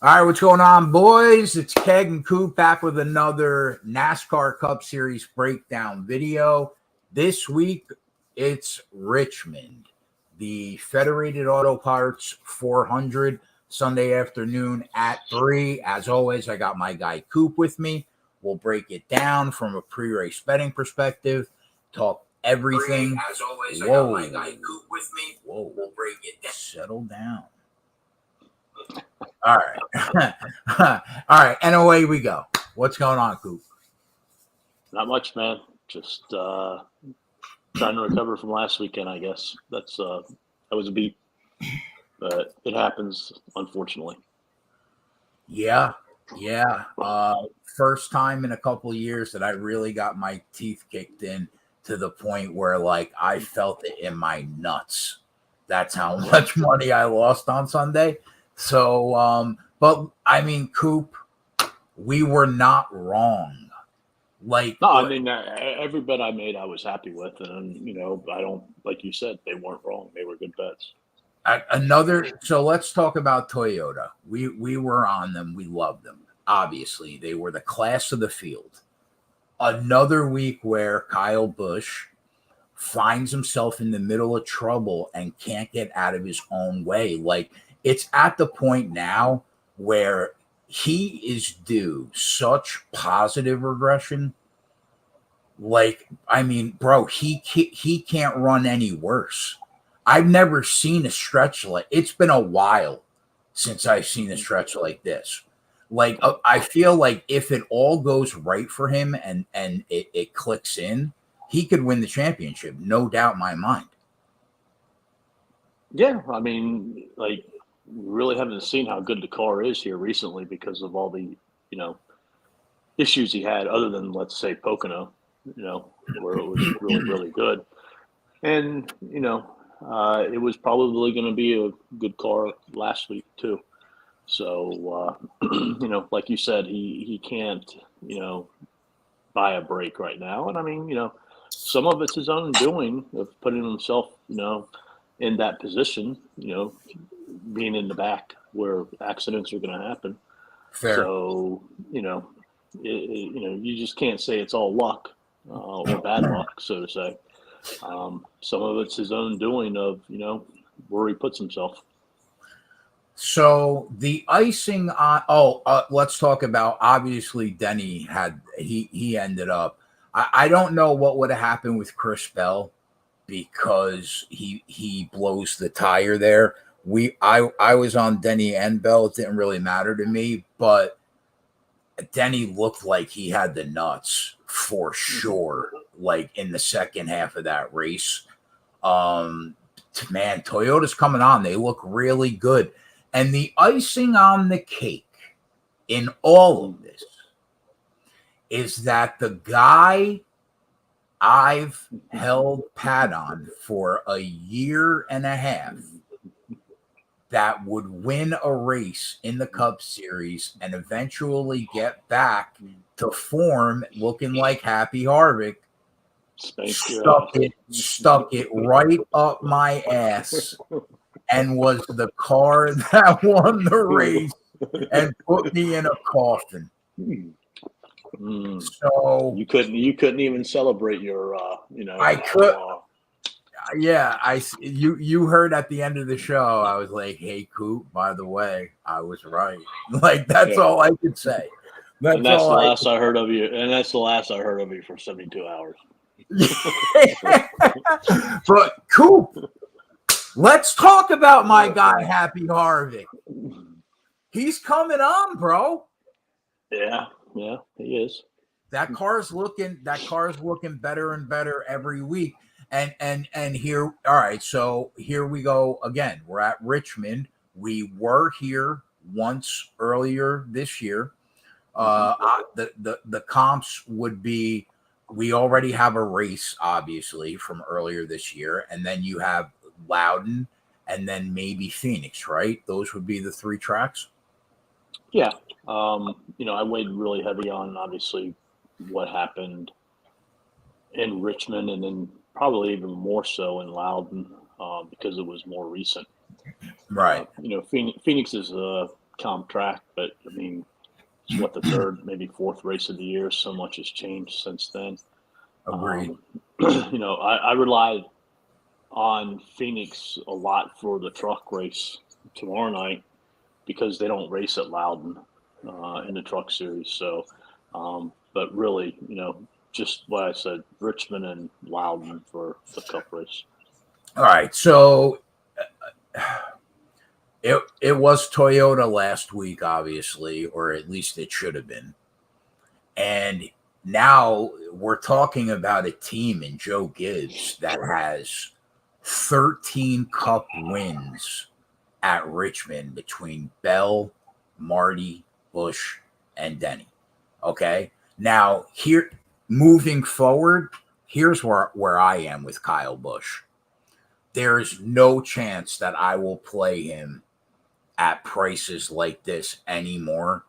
All right, what's going on, boys? It's Keg and Coop back with another NASCAR Cup Series breakdown video. This week, it's Richmond, the Federated Auto Parts 400, Sunday afternoon at 3. As always, I got my guy Coop with me. We'll break it down from a pre-race betting perspective, talk everything. As always, Whoa. I got my guy Coop with me. Whoa. We'll break it down. Settle down. All right. All right. And away we go. What's going on, Coop? Not much, man. Just trying to recover from last weekend, I guess. That was a beat. But it happens, unfortunately. Yeah. First time in a couple of years that I really got my teeth kicked in to the point where, like, I felt it in my nuts. That's how much money I lost on Sunday. So, but I mean, Coop, we were not wrong. Like, no, I mean, every bet I made, I was happy with, and I don't, like you said, they weren't wrong. They were good bets. So let's talk about Toyota. We were on them. We loved them. Obviously, they were the class of the field. Another week where Kyle Busch finds himself in the middle of trouble and can't get out of his own way. Like, it's at the point now where he is due such positive regression. Like, I mean, bro, he can't run any worse. I've never seen a stretch like it's been a while since I've seen a stretch like this. Like, I feel like if it all goes right for him and it clicks in, he could win the championship, no doubt in my mind. Yeah, I mean, like, we really haven't seen how good the car is here recently because of all the, issues he had other than, let's say, Pocono, where it was really, really good. And, it was probably going to be a good car last week too. So, like you said, he can't, buy a break right now. And I mean, some of it's his own doing of putting himself, in that position, being in the back where accidents are going to happen. Fair. So, you just can't say it's all luck or bad luck, so to say. Some of it's his own doing of, where he puts himself. So the icing on, let's talk about, obviously Denny he ended up, I don't know what would have happened with Chris Bell because he blows the tire there. I was on Denny and Bell. It didn't really matter to me, but Denny looked like he had the nuts for sure. Like in the second half of that race, man, Toyota's coming on. They look really good. And the icing on the cake in all of this is that the guy I've held pat on for a year and a half that would win a race in the Cup Series and eventually get back to form looking like Happy Harvick, stuck it right up my ass and was the car that won the race and put me in a coffin. So you couldn't even celebrate your I could. Yeah, you heard at the end of the show, I was like, "Hey, Coop, by the way, I was right." Like, that's all I could say. That's the last I heard of you. And that's the last I heard of you for 72 hours. But Coop, let's talk about my guy, Happy Harvick. He's coming on, bro. Yeah, he is. That car's looking better and better every week. And here, all right, so here we go again. We're at Richmond. We were here once earlier this year. The comps would be, we already have a race, obviously, from earlier this year, and then you have Loudon, and then maybe Phoenix, right? Those would be the three tracks. Yeah. I weighed really heavy on, obviously, what happened in Richmond, and then probably even more so in Loudon because it was more recent. Right. Phoenix is comp track, but I mean, it's what, the third, maybe fourth race of the year. So much has changed since then. Agreed. I relied on Phoenix a lot for the truck race tomorrow night because they don't race at Loudon in the truck series. So, but really, just what I said, Richmond and Loudon for the Cup race. All right, so it was Toyota last week, obviously, or at least it should have been. And now we're talking about a team in Joe Gibbs that has 13 Cup wins at Richmond between Bell, Marty, Busch, and Denny. Okay, now here, moving forward, here's where I am with Kyle Busch. There is no chance that I will play him at prices like this anymore,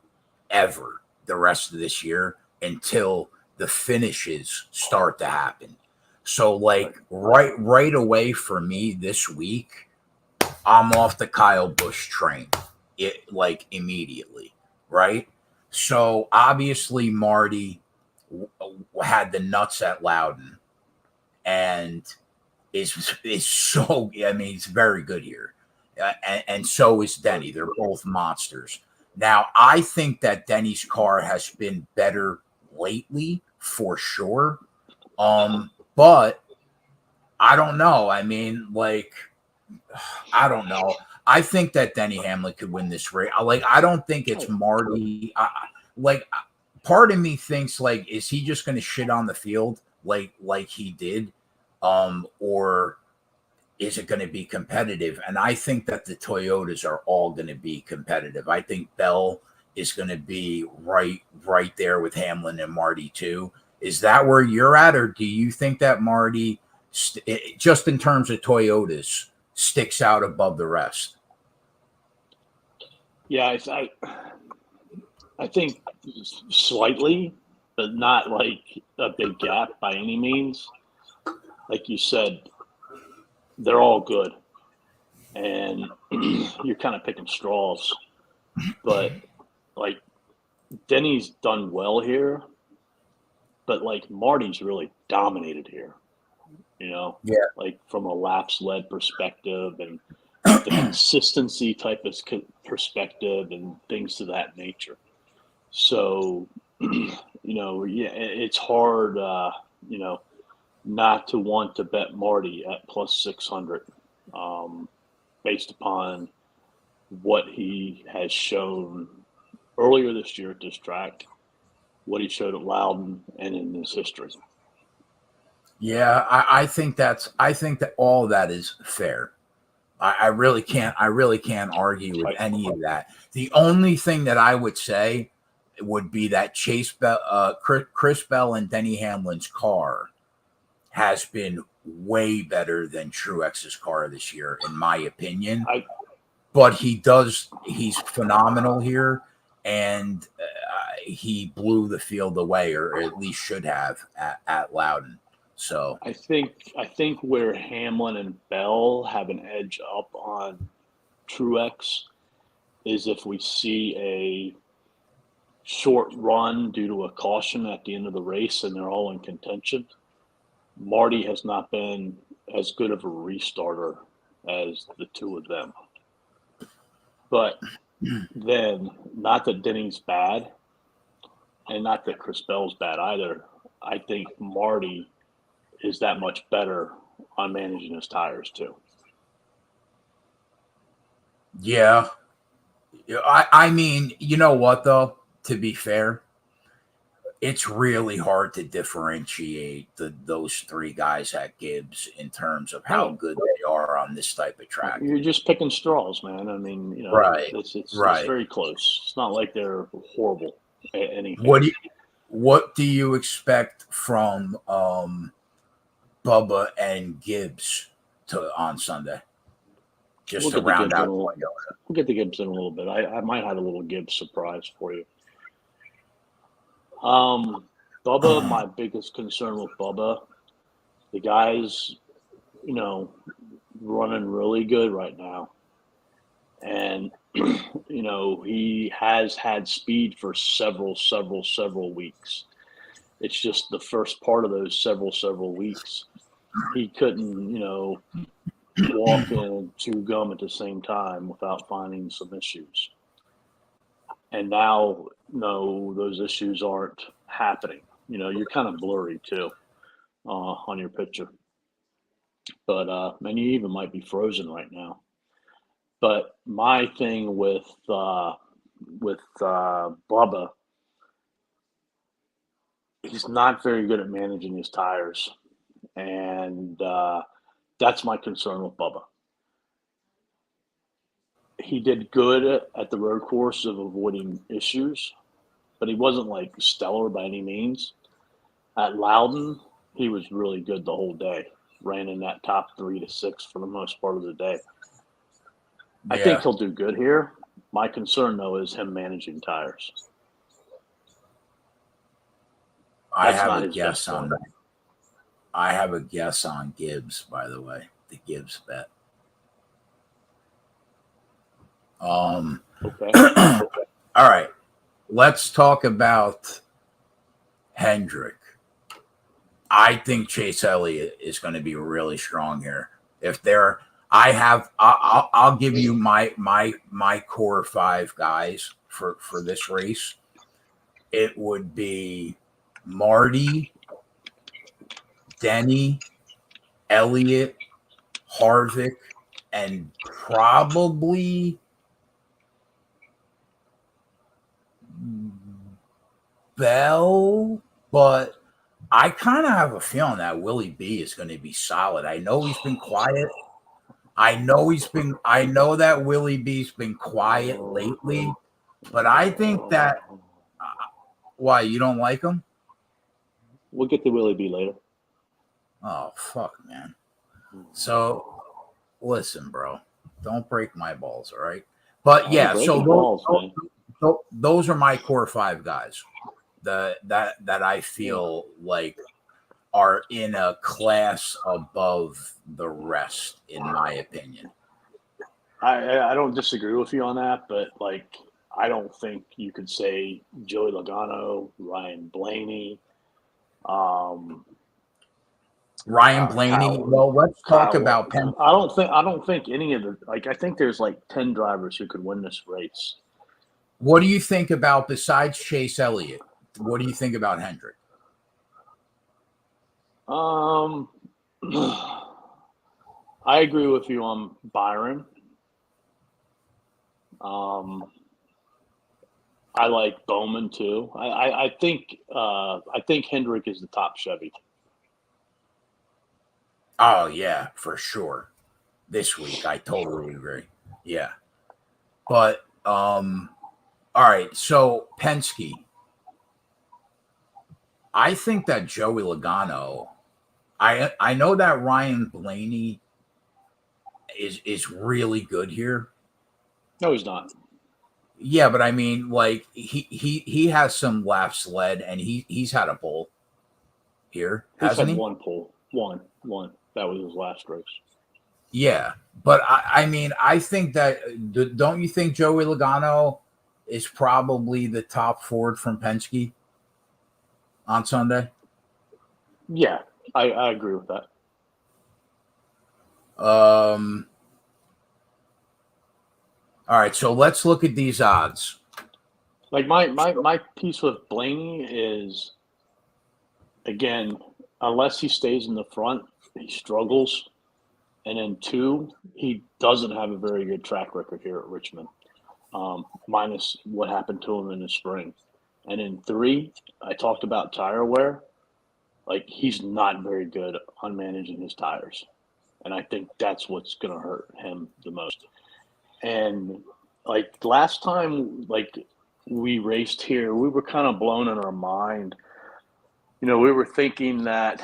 ever, the rest of this year until the finishes start to happen. So, like, right away for me this week, I'm off the Kyle Busch train, immediately, right? So obviously Marty had the nuts at Loudon, and is so. I mean, it's very good here, and so is Denny. They're both monsters. Now, I think that Denny's car has been better lately for sure, but I don't know. I mean, I don't know. I think that Denny Hamlin could win this race. I don't think it's Marty. Part of me thinks, is he just going to shit on the field like he did, or is it going to be competitive? And I think that the Toyotas are all going to be competitive. I think Bell is going to be right there with Hamlin and Marty too. Is that where you're at, or do you think that Marty, just in terms of Toyotas, sticks out above the rest? Yeah, I think slightly, but not like a big gap by any means. Like you said, they're all good, and you're kind of picking straws. But Denny's done well here, but Marty's really dominated here. From a laps led perspective and the consistency type of perspective and things to that nature. So, it's hard, not to want to bet Marty at plus 600, based upon what he has shown earlier this year at this track, what he showed at Loudon, and in his history. Yeah, I think that all of that is fair. I really can't argue with any of that. The only thing that I would say would be that Chris Bell and Denny Hamlin's car has been way better than Truex's car this year, in my opinion. But he's phenomenal here, and he blew the field away, or at least should have at Loudon. So I think where Hamlin and Bell have an edge up on Truex is if we see a short run due to a caution at the end of the race and they're all in contention. Marty has not been as good of a restarter as the two of them. But then, not that Denny's bad and not that Chris Bell's bad either. I think Marty is that much better on managing his tires too. Yeah. I mean, you know what though, to be fair, it's really hard to differentiate those three guys at Gibbs in terms of how good they are on this type of track. You're just picking straws, man. I mean, right. It's very close. It's not like they're horrible at anything. What do you expect from Bubba and Gibbs on Sunday? Just to round out. We'll get the Gibbs in a little bit. I might have a little Gibbs surprise for you. Bubba, my biggest concern with Bubba, the guy's, running really good right now. And he has had speed for several weeks. It's just the first part of those several weeks, he couldn't, walk and chew gum at the same time without finding some issues. And now, no, those issues aren't happening. You're kind of blurry too on your picture. But and you even might be frozen right now. But my thing with Bubba, he's not very good at managing his tires, and that's my concern with Bubba. He did good at the road course of avoiding issues, but he wasn't like stellar by any means. At Loudon, he was really good the whole day. Ran in that top 3 to 6 for the most part of the day. I think he'll do good here. My concern, though, is him managing tires. I have a guess on that. I have a guess on Gibbs, by the way, the Gibbs bet. Okay. All right. Let's talk about Hendrick. I think Chase Elliott is going to be really strong here. I'll give you my core 5 guys for this race. It would be Marty, Denny, Elliott, Harvick, and probably Bell, but I kind of have a feeling that Willie B is going to be solid. I know he's been quiet. I know that Willie B's been quiet lately, but I think that why, you don't like him? We'll get to Willie B later. Oh, fuck, man. So listen, bro, don't break my balls, all right? But yeah, so those are my core 5 guys that I feel like are in a class above the rest, in my opinion. I don't disagree with you on that, but I don't think you could say Joey Logano, Ryan Blaney, Ryan Blaney. Well, let's talk about Penn. I don't think any of the I think there's 10 drivers who could win this race. What do you think about, besides Chase Elliott? What do you think about Hendrick? I agree with you on Byron. I like Bowman too. I think Hendrick is the top Chevy. Oh yeah, for sure. This week, I totally agree. Yeah, but all right. So Penske, I think that Joey Logano. I know that Ryan Blaney is really good here. No, he's not. Yeah, but I mean, he has some laps led, and he's had a pole here, hasn't he? One pole, one. That was his last race. Yeah, but I mean, I think that don't you think Joey Logano is probably the top Ford from Penske on Sunday? Yeah, I agree with that. All right, so let's look at these odds. My piece with Blaney is, again, unless he stays in the front, he struggles. And then 2, he doesn't have a very good track record here at Richmond, minus what happened to him in the spring. And then 3, I talked about tire wear. He's not very good on managing his tires. And I think that's what's going to hurt him the most. And last time, we raced here, we were kind of blown in our mind. We were thinking that,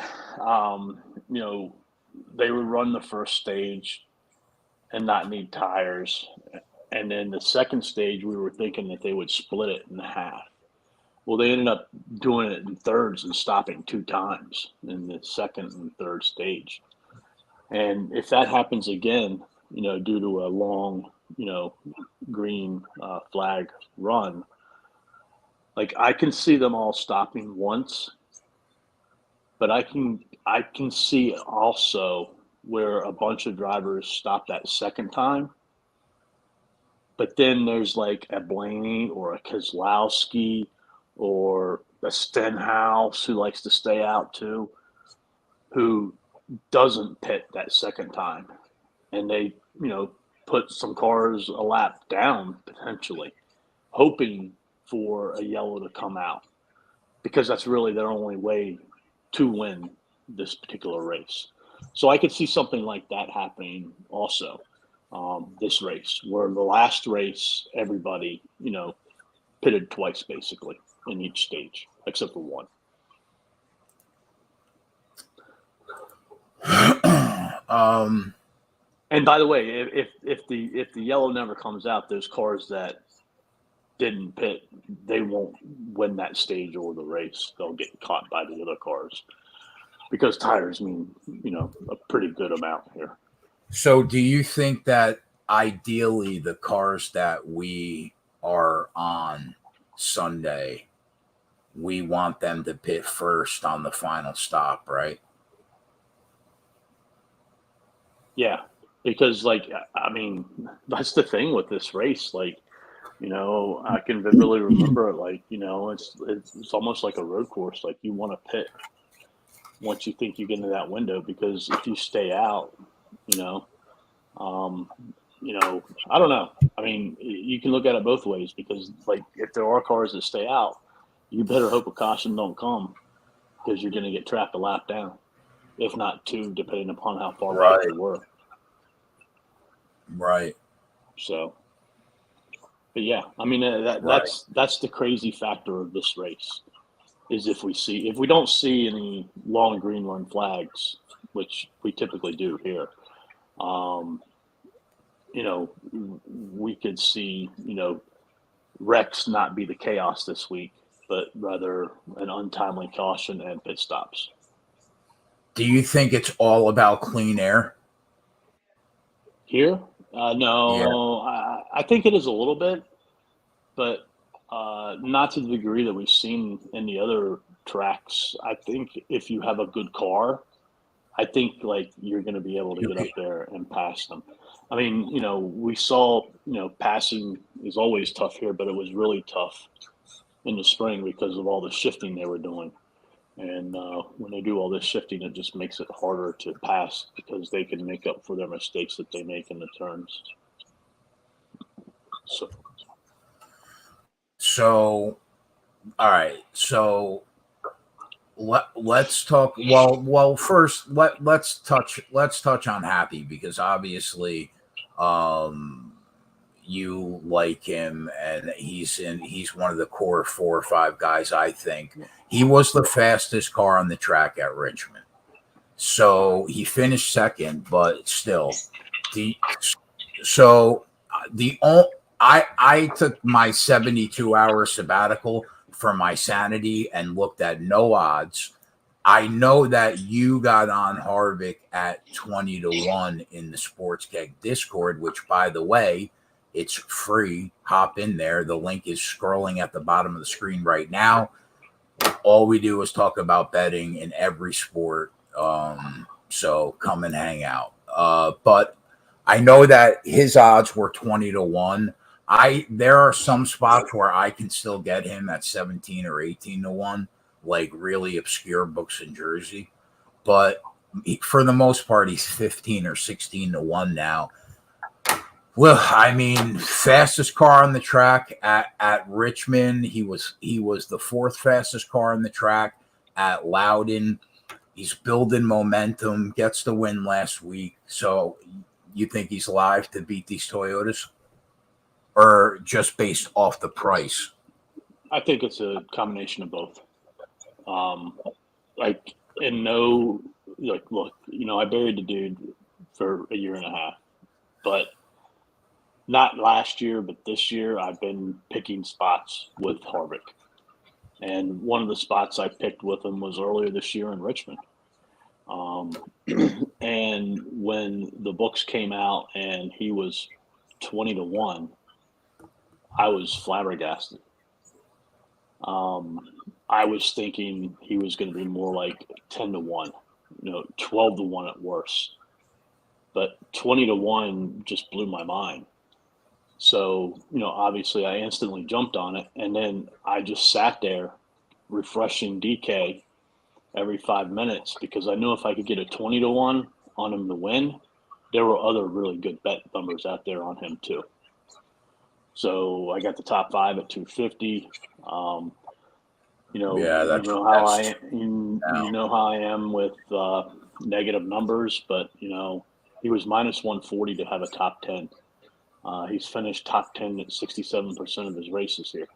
they would run the first stage and not need tires. And then the second stage, we were thinking that they would split it in half. Well, they ended up doing it in thirds and stopping 2 times in the second and third stage. And if that happens again, due to a long green flag run, like I can see them all stopping once, but I can see also where a bunch of drivers stop that second time. But then there's like a Blaney or a Keselowski or a Stenhouse who likes to stay out too, who doesn't pit that second time. And they, put some cars a lap down potentially, hoping for a yellow to come out because that's really their only way to win this particular race. So I could see something like that happening also this race, where the last race, everybody, pitted twice basically in each stage, except for one. And by the way, if the yellow never comes out, those cars that didn't pit, they won't win that stage or the race. They'll get caught by the other cars because tires mean, a pretty good amount here. So do you think that ideally the cars that we are on Sunday, we want them to pit first on the final stop, right? Yeah, because that's the thing with this race. I can vividly remember it. It's almost like a road course. Like you want to pit once you think you get into that window, because if you stay out, I don't know. I mean, you can look at it both ways, because if there are cars that stay out, you better hope a caution don't come, because you're going to get trapped a lap down, if not two, depending upon how far back they were. Right. So, but yeah, I mean, that's the crazy factor of this race, is if we don't see any long green run flags, which we typically do here, we could see, wrecks not be the chaos this week, but rather an untimely caution and pit stops. Do you think it's all about clean air here? No, yeah. I think it is a little bit, but not to the degree that we've seen in the other tracks. I think if you have a good car, I think you're going to be able to get up there and pass them. I mean, we saw, passing is always tough here, but it was really tough in the spring because of all the shifting they were doing. And when they do all this shifting, it just makes it harder to pass, because they can make up for their mistakes that they make in the turns. So all right. So let's talk. Well, first let's touch on Happy, because obviously, you like him, and he's one of the core 4 or 5 guys. I think he was the fastest car on the track at Richmond. So he finished second, but still, I took my 72-hour sabbatical for my sanity and looked at no odds. I know that you got on Harvick at 20-1 in the Sports Keg Discord, which, by the way, it's free. Hop in there. The link is scrolling at the bottom of the screen right now. All we do is talk about betting in every sport. So come and hang out. But I know that his odds were 20-1. There are some spots where I can still get him at 17 or 18-1, like really obscure books in Jersey. But for the most part, he's 15 or 16-1 now. Well, I mean, fastest car on the track at Richmond. He was the 4th fastest car on the track at Loudon. He's building momentum, gets the win last week. So you think he's live to beat these Toyotas? Or just based off the price? I think it's a combination of both. Look, I buried the dude for a year and a half, but not last year, but this year I've been picking spots with Harvick. And one of the spots I picked with him was earlier this year in Richmond. And when the books came out and he was 20-1, I was flabbergasted. I was thinking he was going to be more like 10-1, 12-1 at worst. But 20-1 just blew my mind. So, obviously I instantly jumped on it. And then I just sat there refreshing DK every 5 minutes because I knew if I could get a 20-1 on him to win, there were other really good bet numbers out there on him too. So I got the top 5 at 250. You know how I am with negative numbers, but he was minus 140 to have a top 10. He's finished top 10 at 67% of his races here.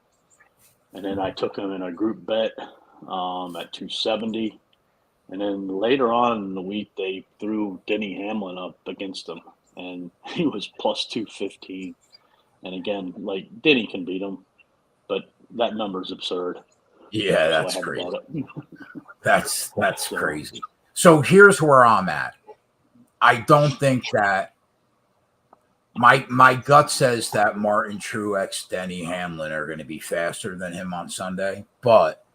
And then I took him in a group bet at 270. And then later on in the week, they threw Denny Hamlin up against him, and he was plus 215. And again, like Denny can beat him, but that number is absurd. Yeah, that's crazy. That's crazy. So here's where I'm at. I don't think that my gut says that Martin Truex, Denny Hamlin are going to be faster than him on Sunday. But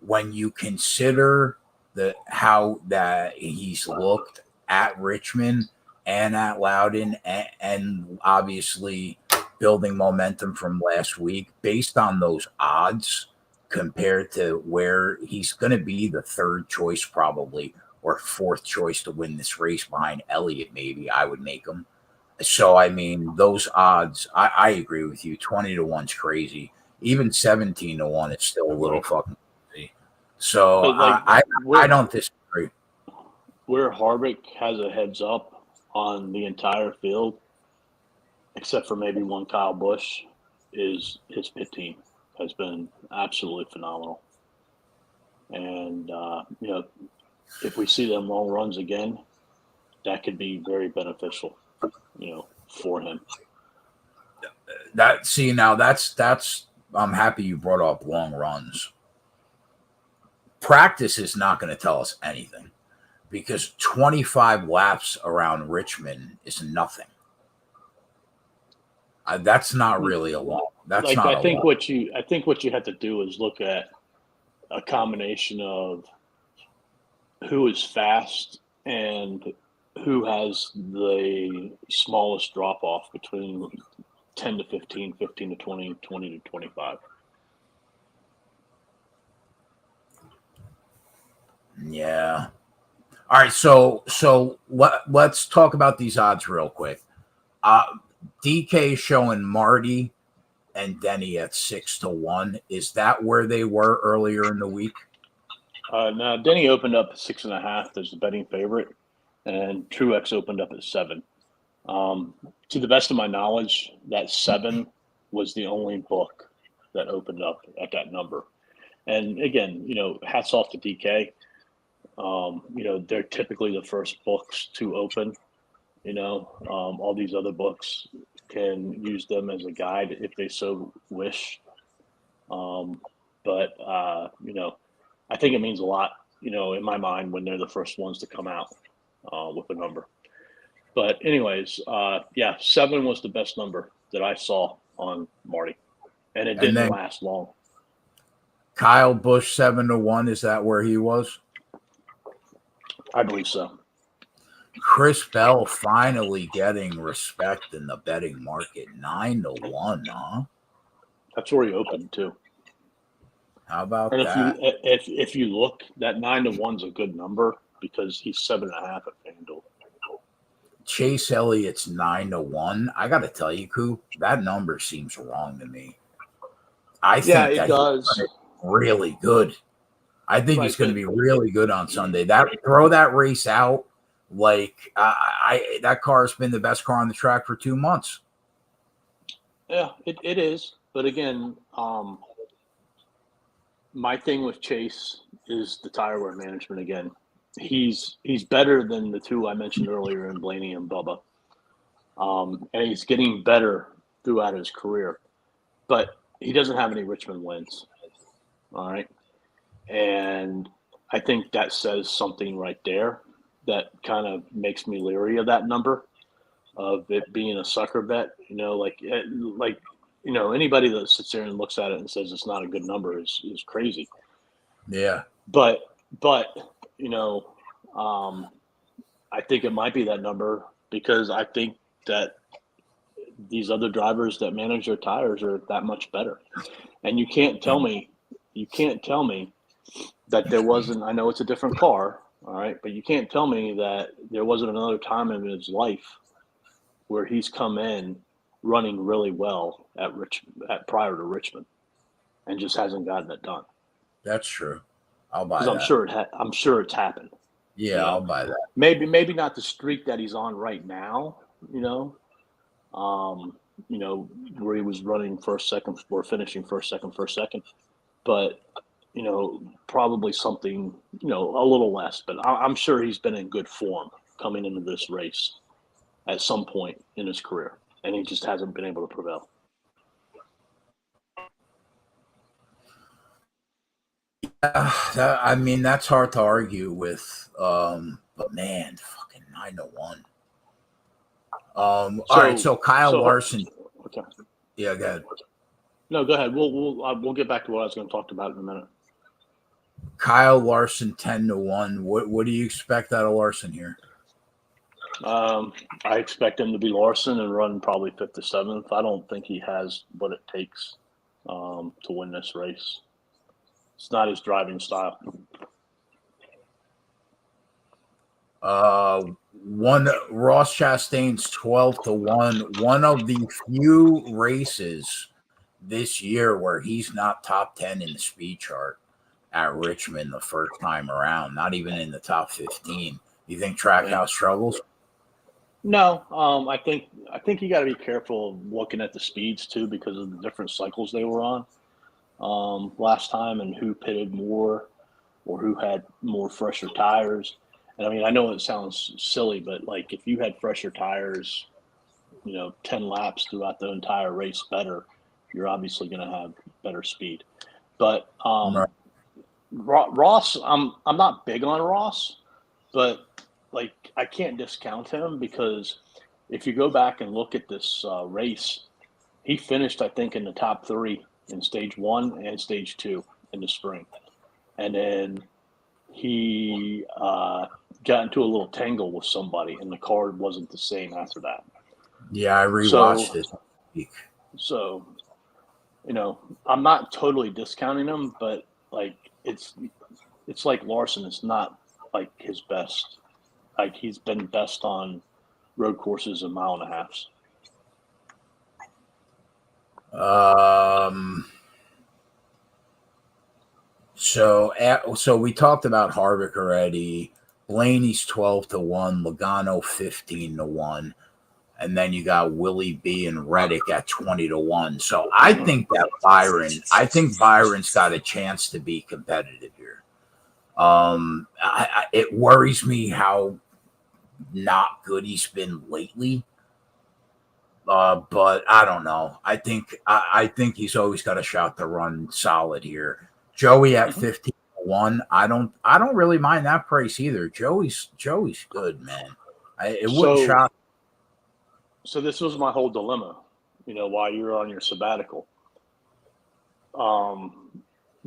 when you consider how that he's looked at Richmond and at Loudon and obviously building momentum from last week, based on those odds compared to where he's going to be the third choice probably or fourth choice to win this race behind Elliott, maybe I would make him. So, I mean, those odds, I agree with you. 20-1's crazy. Even 17-1, it's still a little fucking crazy. So, I don't disagree. Where Harvick has a heads up on the entire field, except for maybe one Kyle Busch, is his pit team has been absolutely phenomenal. And, if we see them long runs again, that could be very beneficial, for him. That's I'm happy you brought up long runs. Practice is not going to tell us anything because 25 laps around Richmond is nothing. That's not really a long. That's not. I think what you have to do is look at a combination of who is fast and who has the smallest drop off between 10 to 15, 15 to 20, 20 to 25. Yeah. All right. So let's talk about these odds real quick. DK showing Marty and Denny at 6-1. Is that where they were earlier in the week? No, Denny opened up at 6.5 as the betting favorite, and Truex opened up at 7. To the best of my knowledge, that 7 was the only book that opened up at that number. And again, hats off to DK. They're typically the first books to open. All these other books can use them as a guide if they so wish. But I think it means a lot, in my mind when they're the first ones to come out with a number. But anyways, 7 was the best number that I saw on Marty, and it didn't last long. Kyle Busch 7-1. Is that where he was? I believe so. Chris Bell finally getting respect in the betting market. 9-1, huh? That's where he opened too. How about and that? If you look, that 9-1's a good number because he's 7.5 at FanDuel. Chase Elliott's 9-1. I got to tell you, Coop, that number seems wrong to me. I think it does. Really good. I think he's going to be really good on Sunday. Throw that race out like that car's been the best car on the track for 2 months. Yeah, it is. But again, my thing with Chase is the tire wear management again. He's better than the two I mentioned earlier in Blaney and Bubba. And he's getting better throughout his career. But he doesn't have any Richmond wins. All right. And I think that says something right there that kind of makes me leery of that number. of it being a sucker bet. Anybody that sits there and looks at it and says it's not a good number is crazy. Yeah. But I think it might be that number because I think that these other drivers that manage their tires are that much better. And you can't tell me that there wasn't, I know it's a different car, all right, but you can't tell me that there wasn't another time in his life where he's come in running really well prior to Richmond and just hasn't gotten it done. That's true. I'll buy that. I'm sure it's happened. Yeah, I'll buy that. Maybe not the streak that he's on right now, where he was running first, second, or finishing first, second, but probably something, a little less, but I'm sure he's been in good form coming into this race at some point in his career, and he just hasn't been able to prevail. That's hard to argue with, but man, fucking 9-1. All right, so Kyle Larson. Okay. Yeah, go ahead. No, go ahead. We'll get back to what I was going to talk about in a minute. Kyle Larson 10-1. What do you expect out of Larson here? I expect him to be Larson and run probably 5th to 7th. I don't think he has what it takes to win this race. It's not his driving style. Ross Chastain's 12-1. One of the few races this year where he's not top 10 in the speed chart at Richmond the first time around, not even in the top 15. You think Trackhouse struggles? No, I think you got to be careful of looking at the speeds too because of the different cycles they were on last time and who pitted more or who had more fresher tires. And I know it sounds silly, but like if you had fresher tires, 10 laps throughout the entire race better, you're obviously going to have better speed. But Right. Ross, I'm not big on Ross, but like I can't discount him because if you go back and look at this race, he finished, I think, in the top 3 in stage 1 and stage 2 in the spring. And then he got into a little tangle with somebody, and the car wasn't the same after that. Yeah, I rewatched this week. So, I'm not totally discounting him, but like it's like Larson. It's not like his best. Like he's been best on road courses and 1.5 miles. So we talked about Harvick already. Blaney's 12-1, Logano 15-1, and then you got Willie B and Reddick at 20-1. So I think Byron's got a chance to be competitive here. It worries me how not good he's been lately. But I don't know. I think he's always got a shot to run solid here. Joey at 15-1. I don't really mind that price either. Joey's good, man. It wouldn't shock. So this was my whole dilemma, while you're on your sabbatical.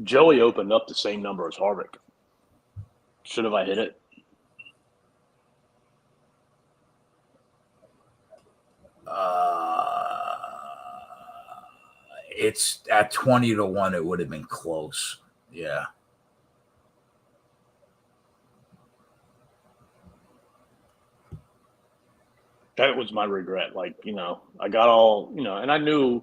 Joey opened up the same number as Harvick. Should have I hit it? It's at 20-1. It would have been close. Yeah. That was my regret. Like, I got all, and I knew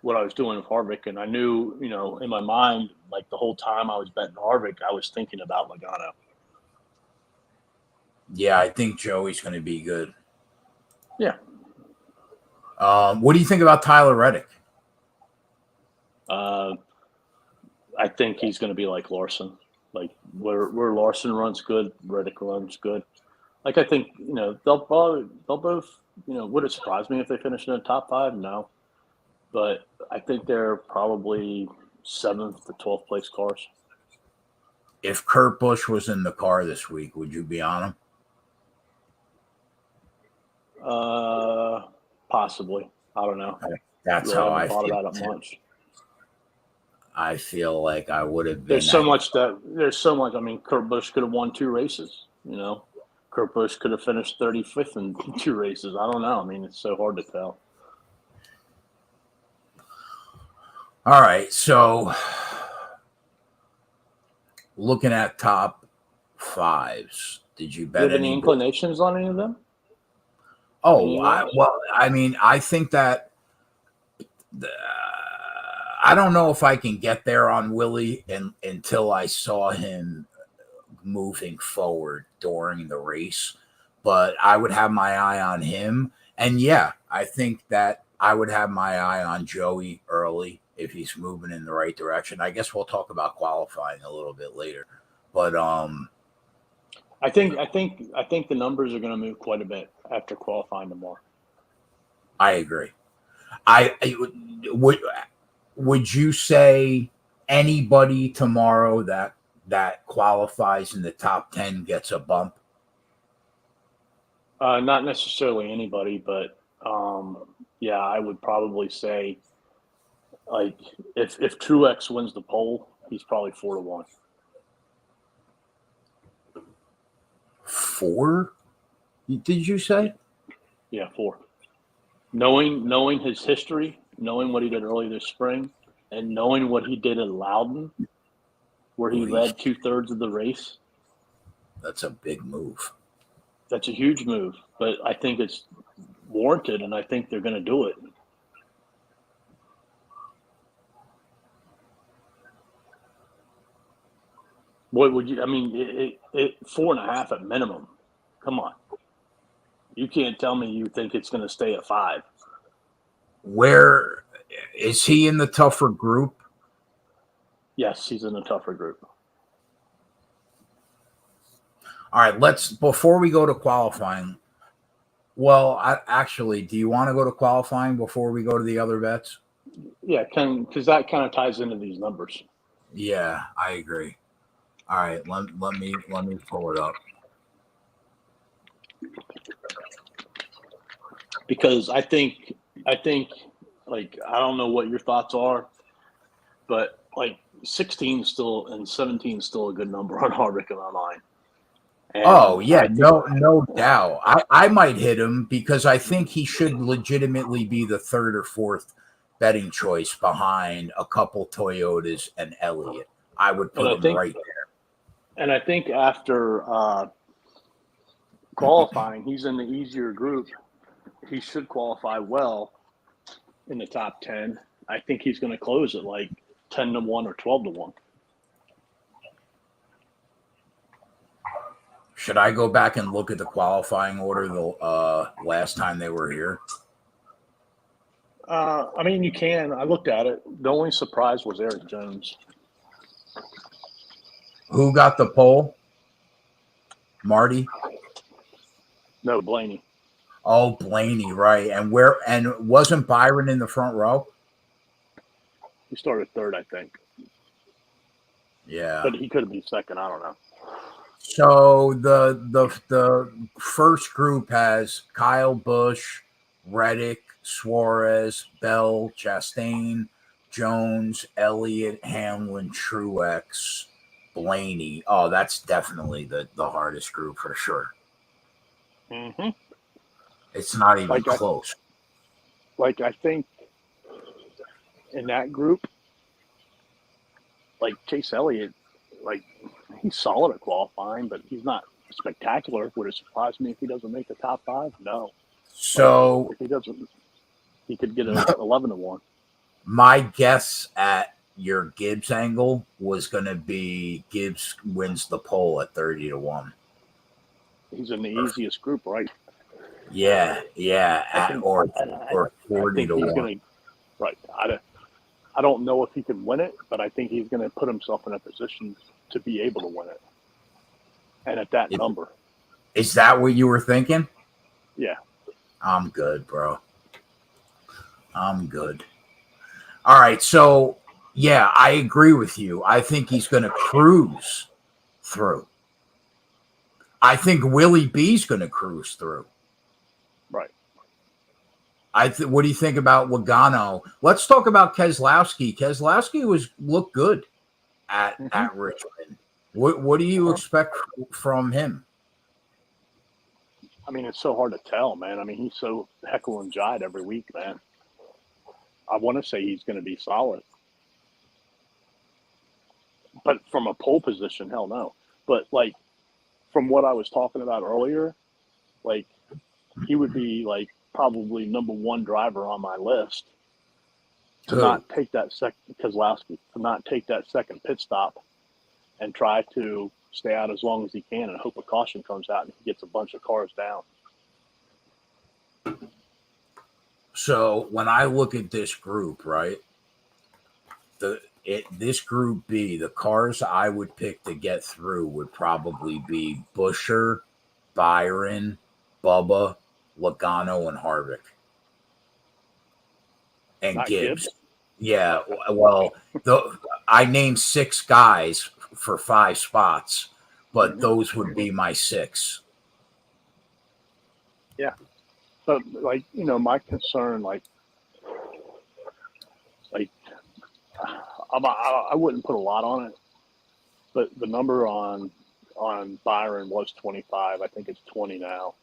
what I was doing with Harvick, and I knew, in my mind, like the whole time I was betting Harvick, I was thinking about Logano. Yeah, I think Joey's going to be good. Yeah. What do you think about Tyler Reddick? I think he's going to be like Larson. Like where Larson runs good, Reddick runs good. Like I think they'll both. Would it surprise me if they finish in the top 5? No, but I think they're probably 7th to 12th place cars. If Kurt Busch was in the car this week, would you be on him? Possibly. I don't know. That's Really how I haven't thought feel about it too. much. I feel like I would have been. There's so much. I mean, Kurt Busch could have won 2 races. You know, Kurt Busch could have finished 35th in 2 races. I don't know. I mean, it's so hard to tell. All right, so looking at top 5s, did you Do bet you have any any? inclinations on any of them? Oh, I mean, I think that I don't know if I can get there on Willie until I saw him moving forward during the race, but I would have my eye on him. And yeah, I think that I would have my eye on Joey early if he's moving in the right direction. I guess we'll talk about qualifying a little bit later, but I think the numbers are going to move quite a bit after qualifying tomorrow. I agree. I would you say anybody tomorrow that qualifies in the top 10 gets a bump? Not necessarily anybody, but yeah, I would probably say, like, if Truex wins the pole, he's probably 4-1. 4? Did you say? Yeah, 4. Knowing his history, knowing what he did early this spring, and knowing what he did at Loudon, where he led 2/3 of the race. That's a big move. That's a huge move, but I think it's warranted, and I think they're going to do it. What would you? I mean, 4.5 at minimum. Come on, you can't tell me you think it's going to stay at 5. Where is he in the tougher group? Yes, he's in a tougher group. All right, before we go to qualifying. Well, actually, do you want to go to qualifying before we go to the other bets? Yeah, because that kind of ties into these numbers. Yeah, I agree. All right, let me pull it up. Because I think, like, I don't know what your thoughts are, but like 16 still and 17 is still a good number on Harvick and on mine. And oh yeah, no doubt. I might hit him because I think he should legitimately be the 3rd or 4th betting choice behind a couple Toyotas and Elliott. I would put him right there. And I think after qualifying, he's in the easier group. He should qualify well in the top 10. I think he's going to close at like 10-1 or 12-1. Should I go back and look at the qualifying order the last time they were here? I mean, you can. I looked at it. The only surprise was Eric Jones. Who got the pole? Marty? No, Blaney. Oh, Blaney, right. And wasn't Byron in the front row? He started 3rd, I think. Yeah. But he could have been 2nd. I don't know. So the first group has Kyle Busch, Reddick, Suarez, Bell, Chastain, Jones, Elliott, Hamlin, Truex, Blaney. Oh, that's definitely the hardest group for sure. Mm-hmm. It's not even close. I think in that group, like Chase Elliott, like, he's solid at qualifying, but he's not spectacular. Would it surprise me if he doesn't make the top 5? No. So if he doesn't, he could get 11-1. My guess at your Gibbs angle was going to be Gibbs wins the pole at 30-1. He's in the easiest group, right? Yeah, or 40-1. Right. I don't know if he can win it, but I think he's going to put himself in a position to be able to win it. And at that number. Is that what you were thinking? Yeah. I'm good, bro. I'm good. All right. So, yeah, I agree with you. I think he's going to cruise through. I think Willie B's going to cruise through. Right. What do you think about Logano? Let's talk about Keselowski. Keselowski looked good at Richmond. What do you expect from him? I mean, it's so hard to tell, man. I mean, he's so heckle and jive every week, man. I want to say he's going to be solid. But from a pole position, hell no. But, like, from what I was talking about earlier, like, he would be, like, probably number one driver on my list to not take that Keselowski, to not take that second pit stop and try to stay out as long as he can and hope a caution comes out and he gets a bunch of cars down. So when I look at this group, right, this group B, the cars I would pick to get through would probably be Buescher, Byron, Bubba, Logano, and Harvick. And Not Gibbs. Gibbs? Yeah, well, I named 6 guys for 5 spots, but those would be my 6. Yeah. But, like, you know, my concern, I wouldn't put a lot on it, but the number on Byron was 25. I think it's 20 now.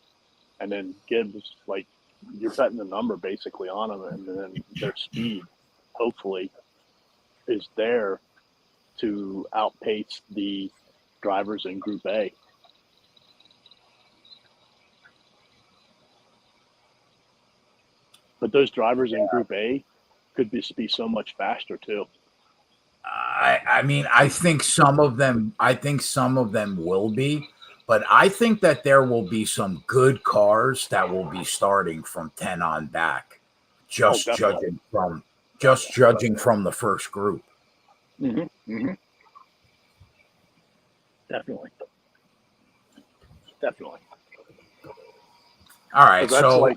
And then Gibbs, like, you're betting the number basically on them, and then their speed, hopefully, is there to outpace the drivers in Group A. But those drivers in Group A could be so much faster too. I mean, I think some of them will be, but I think that there will be some good cars that will be starting from 10 on back, just judging from the first group. Definitely. All right, so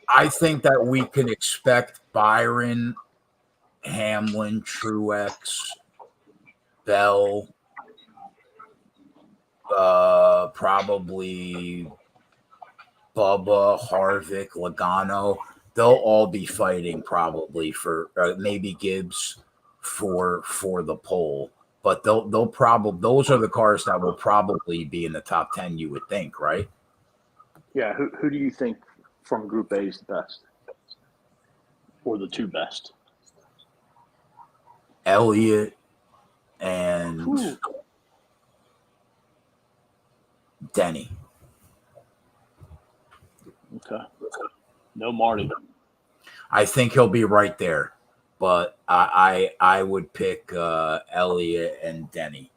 I think that we can expect Byron, Hamlin, Truex, Bell, probably Bubba, Harvick, Logano. They'll all be fighting probably for maybe Gibbs for the pole, but they'll probably, those are the cars that will probably be in the top 10. You would think, right? Yeah. Who do you think from Group A is the best, or the 2 best? Elliott and Denny. Okay. No Marty. I think he'll be right there, but I would pick Elliott and Denny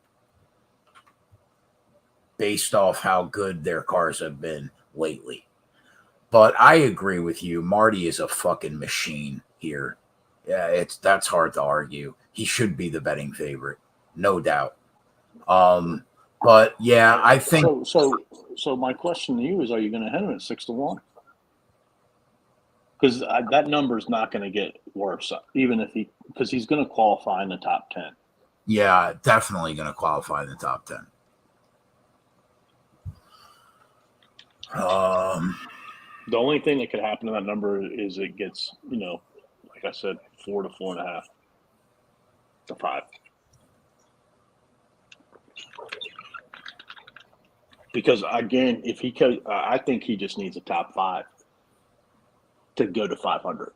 based off how good their cars have been lately. But I agree with you. Marty is a fucking machine here. Yeah, that's hard to argue. He should be the betting favorite, no doubt. But yeah, I think so. My question to you is: are you going to hit him at 6-1? Because that number is not going to get worse, even because he's going to qualify in the top 10. Yeah, definitely going to qualify in the top 10. The only thing that could happen to that number is it gets, like I said, 4 to 4.5 to 5. Because again, if he could, I think he just needs a top 5 to go to 500.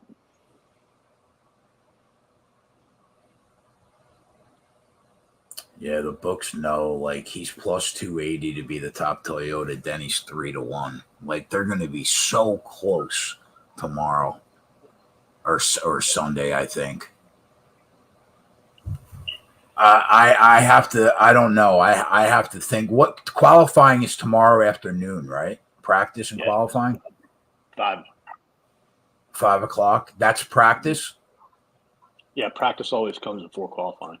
Yeah, the books know, like, he's plus 280 to be the top Toyota. Then he's 3-1. Like, they're going to be so close tomorrow or Sunday, I think. I have to. I don't know. I have to think. What qualifying is tomorrow afternoon, right? Practice and qualifying. 5 o'clock. That's practice. Yeah, practice always comes before qualifying.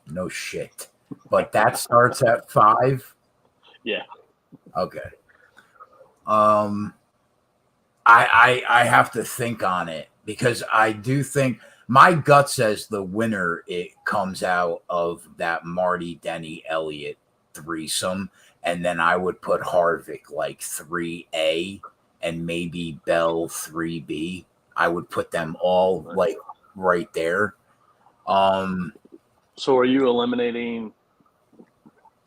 No shit. But that starts at 5. Yeah. Okay. I have to think on it because I do think my gut says the winner it comes out of that Marty, Denny, Elliott threesome, and then I would put Harvick like 3A, and maybe Bell 3B. I would put them all like right there. So are you eliminating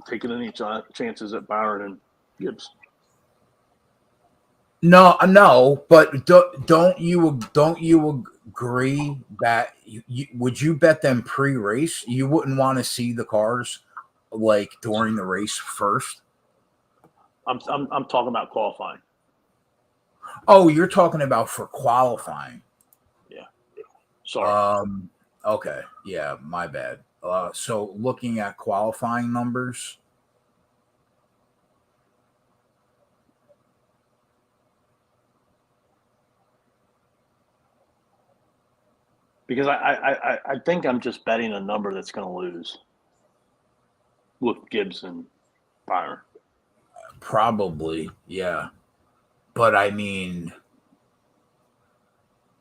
taking any chances at Byron and Gibbs? No, but don't you agree that would you bet them pre-race? You wouldn't want to see the cars like during the race first. I'm talking about qualifying. Oh, you're talking about for qualifying. Yeah. Sorry. Okay. Yeah, my bad. So looking at qualifying numbers. Because I think I'm just betting a number that's going to lose with Gibbs and Byron. Probably, yeah. But I mean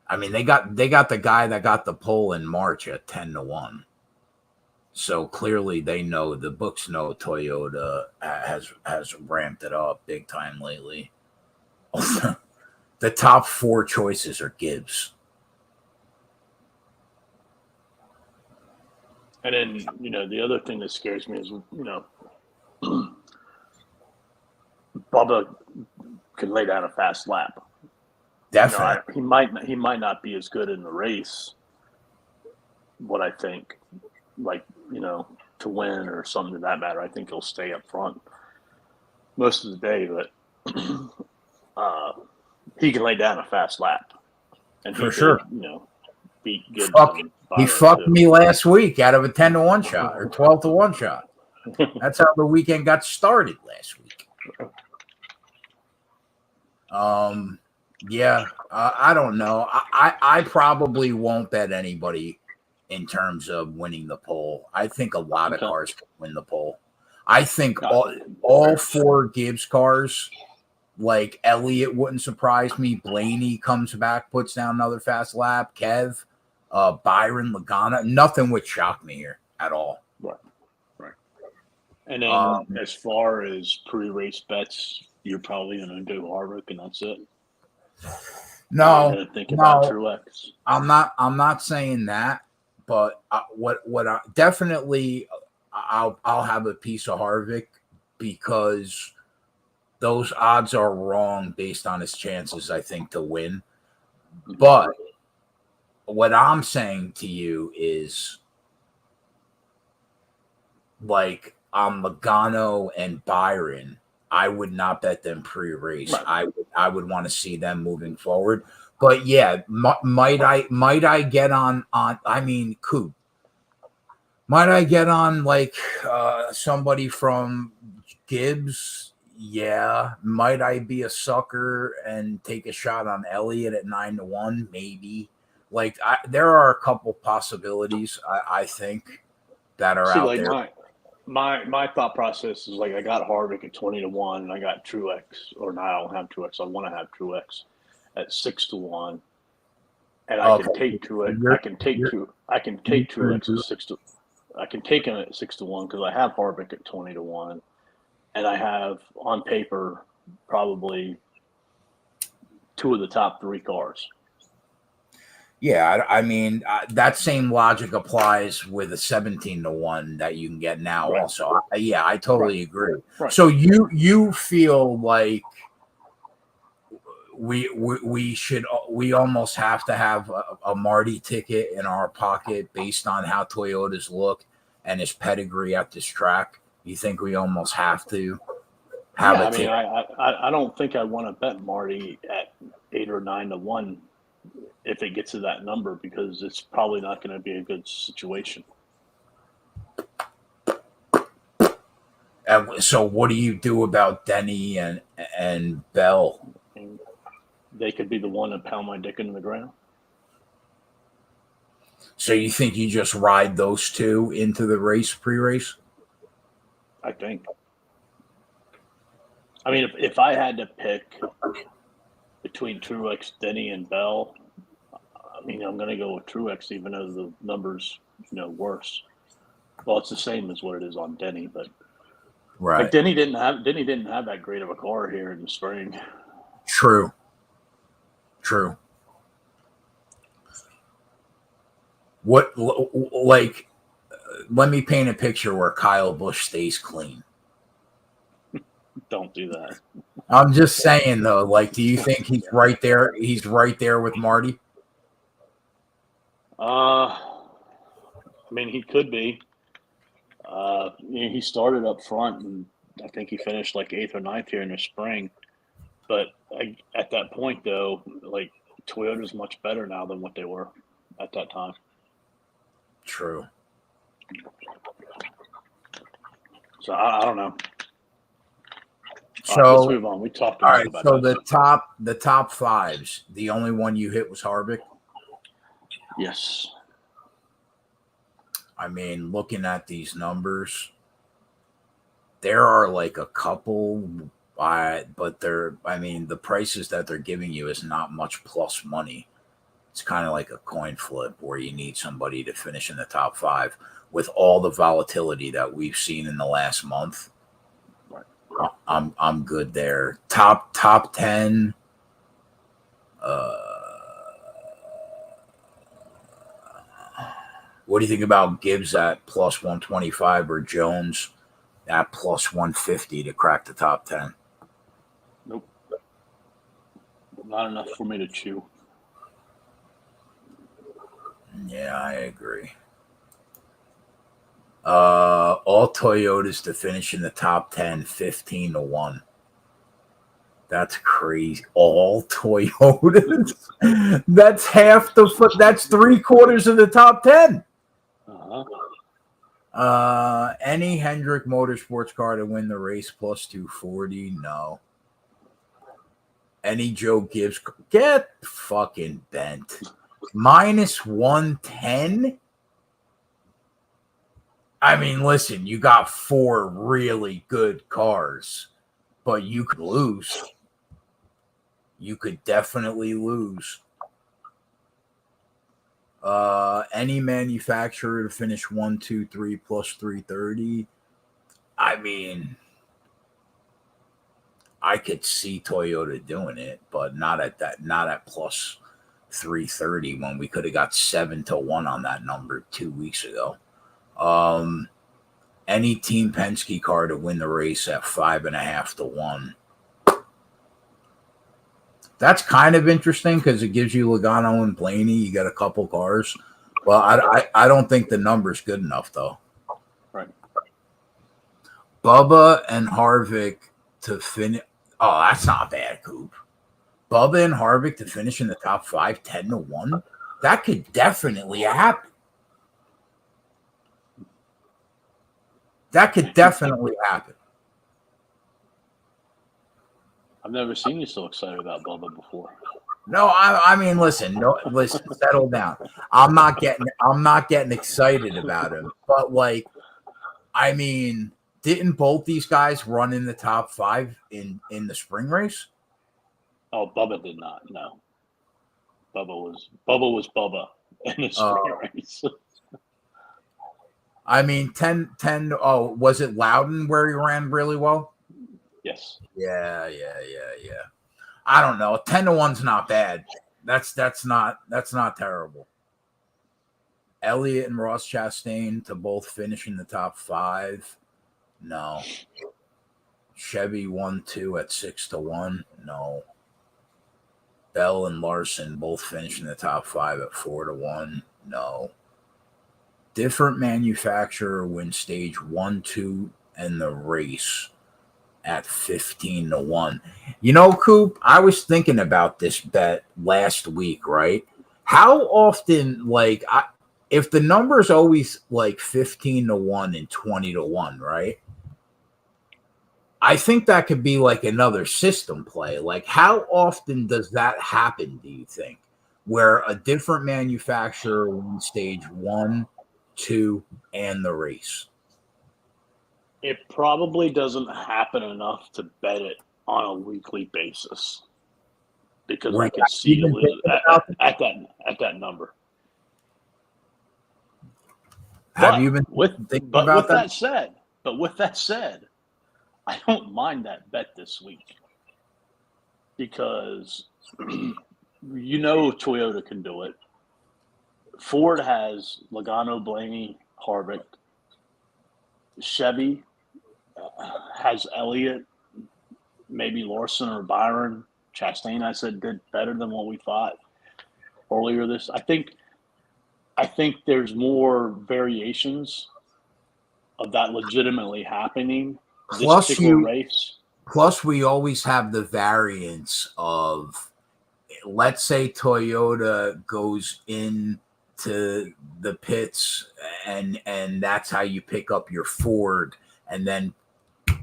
they got the guy that got the pole in March at 10-1. So clearly they know, the books know Toyota has ramped it up big time lately. The top 4 choices are Gibbs. And then, the other thing that scares me is, Bubba can lay down a fast lap. Definitely. He might not be as good in the race, what I think, to win or something to that matter. I think he'll stay up front most of the day, but he can lay down a fast lap. And for sure. Beat Gibbs. He fucked me last week out of a 10-1 shot or 12-1 shot. That's how the weekend got started last week. Yeah, I don't know. I probably won't bet anybody in terms of winning the pole. I think a lot of cars can win the pole. I think all 4 Gibbs cars, like Elliott wouldn't surprise me. Blaney comes back, puts down another fast lap. Kev, Byron, Logano, nothing would shock me here at all. Right. And then as far as pre-race bets, you're probably going to do Harvick, and that's it. No, think about Truex. I'm not saying that, but what I definitely I'll have a piece of Harvick, because those odds are wrong based on his chances, I think, to win. But what I'm saying to you is, like, on Logano and Byron, I would not bet them pre-race. Right. I would want to see them moving forward. But yeah, might I get on Coop? Might I get on like somebody from Gibbs? Yeah. Might I be a sucker and take a shot on Elliott at 9-1? Maybe. Like, there are a couple possibilities, I think, that are out there. My thought process is, like, I got Harvick at 20-1, and I got Truex, or no, I don't have Truex. I want to have Truex at 6-1, and I can take Truex. I can take Truex at 6-1. I can take him at 6-1 because I have Harvick at 20-1, and I have on paper probably 2 of the top 3 cars. Yeah, I mean, that same logic applies with a 17-1 that you can get now. Right. Also, yeah, I totally agree. Right. So you feel like we almost have to have a Marty ticket in our pocket based on how Toyotas look and his pedigree at this track. You think we almost have to have a ticket? I don't think I want to bet Marty at 8 or 9-1. If it gets to that number, because it's probably not going to be a good situation. And so what do you do about Denny and Bell? They could be the one to pound my dick into the ground. So you think you just ride those 2 into the race, pre-race? I think. I mean, if I had to pick between Truex, Denny, and Bell, I mean, I'm going to go with Truex, even though the numbers, worse. Well, it's the same as what it is on Denny, but right. Like Denny didn't have that great of a car here in the spring. True. True. What, like, let me paint a picture where Kyle Busch stays clean. Don't do that. I'm just saying, though, like, do you think he's right there? He's right there with Marty? I mean, he could be. He started up front, and I think he finished like 8th or 9th here in the spring. But at that point, though, like Toyota's much better now than what they were at that time. True. So I don't know. So let's move on. We talked all right. about So that. the top fives. The only one you hit was Harvick. Yes. I mean, looking at these numbers, there are like a couple, but the prices that they're giving you is not much plus money. It's kind of like a coin flip where you need somebody to finish in the top five with all the volatility that we've seen in the last month. Right. I'm good there. Top 10. What do you think about Gibbs at plus 125 or Jones at plus 150 to crack the top 10? Nope. Not enough for me to chew. Yeah, I agree. All Toyotas to finish in the top 10, 15-1. That's crazy. All Toyotas. That's half that's 3/4 of the top 10. Any Hendrick Motorsports car to win the race plus 240? No. Any Joe Gibbs? Get fucking bent. Minus 110? I mean, listen, you got 4 really good cars, but you could lose. You could definitely lose. Any manufacturer to finish 1, 2, 3 plus 330. I mean, I could see Toyota doing it, but not at plus 330 when we could have got 7-1 on that number 2 weeks ago. Any Team Penske car to win the race at 5.5-1. That's kind of interesting because it gives you Logano and Blaney. You got a couple cars. Well, I don't think the number's good enough, though. Right. Bubba and Harvick to finish. Oh, that's not bad, Coop. Bubba and Harvick to finish in the top 5, 10-1. That could definitely happen. That could definitely happen. I've never seen you so excited about Bubba before. No, I mean, listen, settle down. I'm not getting excited about him, but like, I mean, didn't both these guys run in the top 5 in the spring race? Oh, Bubba did not. No, Bubba was Bubba in the spring race. I mean, 10. Oh, was it Loudon where he ran really well? Yes. Yeah. I don't know. 10-1's not bad. That's not terrible. Elliott and Ross Chastain to both finish in the top 5. No. Chevy 1-2 at 6-1. No. Bell and Larson both finish in the top 5 at 4-1. No. Different manufacturer win stage 1, 2, and the race at 15-1. You know, Coop, I was thinking about this bet last week, right? How often, like, if the number's always like 15-1 and 20-1, right? I think that could be like another system play. Like, how often does that happen, do you think? Where a different manufacturer wins stage 1, 2, and the race? It probably doesn't happen enough to bet it on a weekly basis because I could see at that number. Have you been thinking about that? But with that said, I don't mind that bet this week because Toyota can do it. Ford has Logano, Blaney, Harvick. Chevy has Elliott, maybe Larson or Byron. Chastain, I said, did better than what we thought earlier this. I think there's more variations of that legitimately happening this particular race. Plus, we always have the variance of, let's say Toyota goes into the pits and that's how you pick up your Ford, and then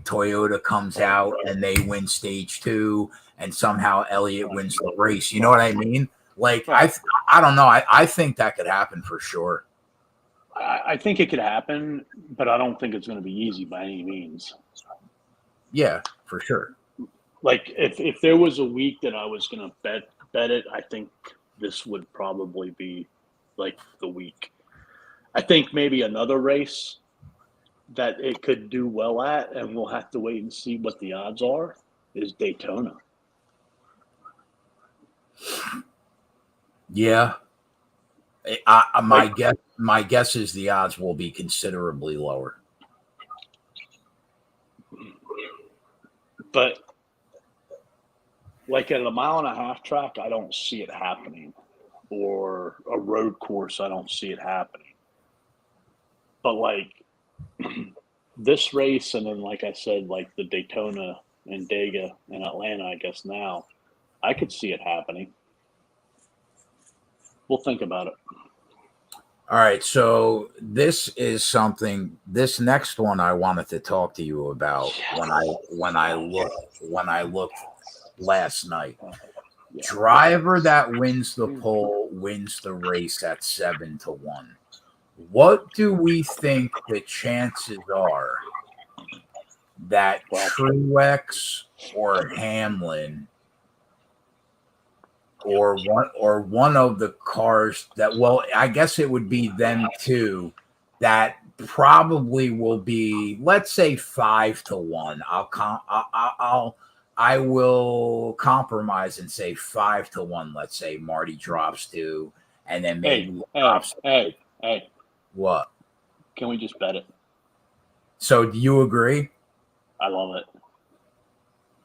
Toyota comes out and they win stage 2 and somehow Elliott wins the race. You know what I mean? Like, I don't know. I think that could happen for sure. I think it could happen, but I don't think it's going to be easy by any means. Yeah, for sure. Like, if there was a week that I was going to bet it, I think this would probably be like the week. I think maybe another race that it could do well at, and we'll have to wait and see what the odds are, is Daytona. Yeah. My guess is the odds will be considerably lower. But like at a 1.5 mile track, I don't see it happening. Or a road course, I don't see it happening. But like this race, and then like I said, like the Daytona and Dega and Atlanta, I guess now, I could see it happening. We'll think about it. All right, so this next one I wanted to talk to you about when I looked last night. Yeah. Driver that wins the pole wins the race at 7-1. What do we think the chances are that Truex or Hamlin or one of the cars that, well, I guess it would be them two, that probably will be, let's say 5-1. I will compromise and say 5-1. Let's say Marty drops 2, and then maybe drops. Hey. What? Can we just bet it? So do you agree? I love it.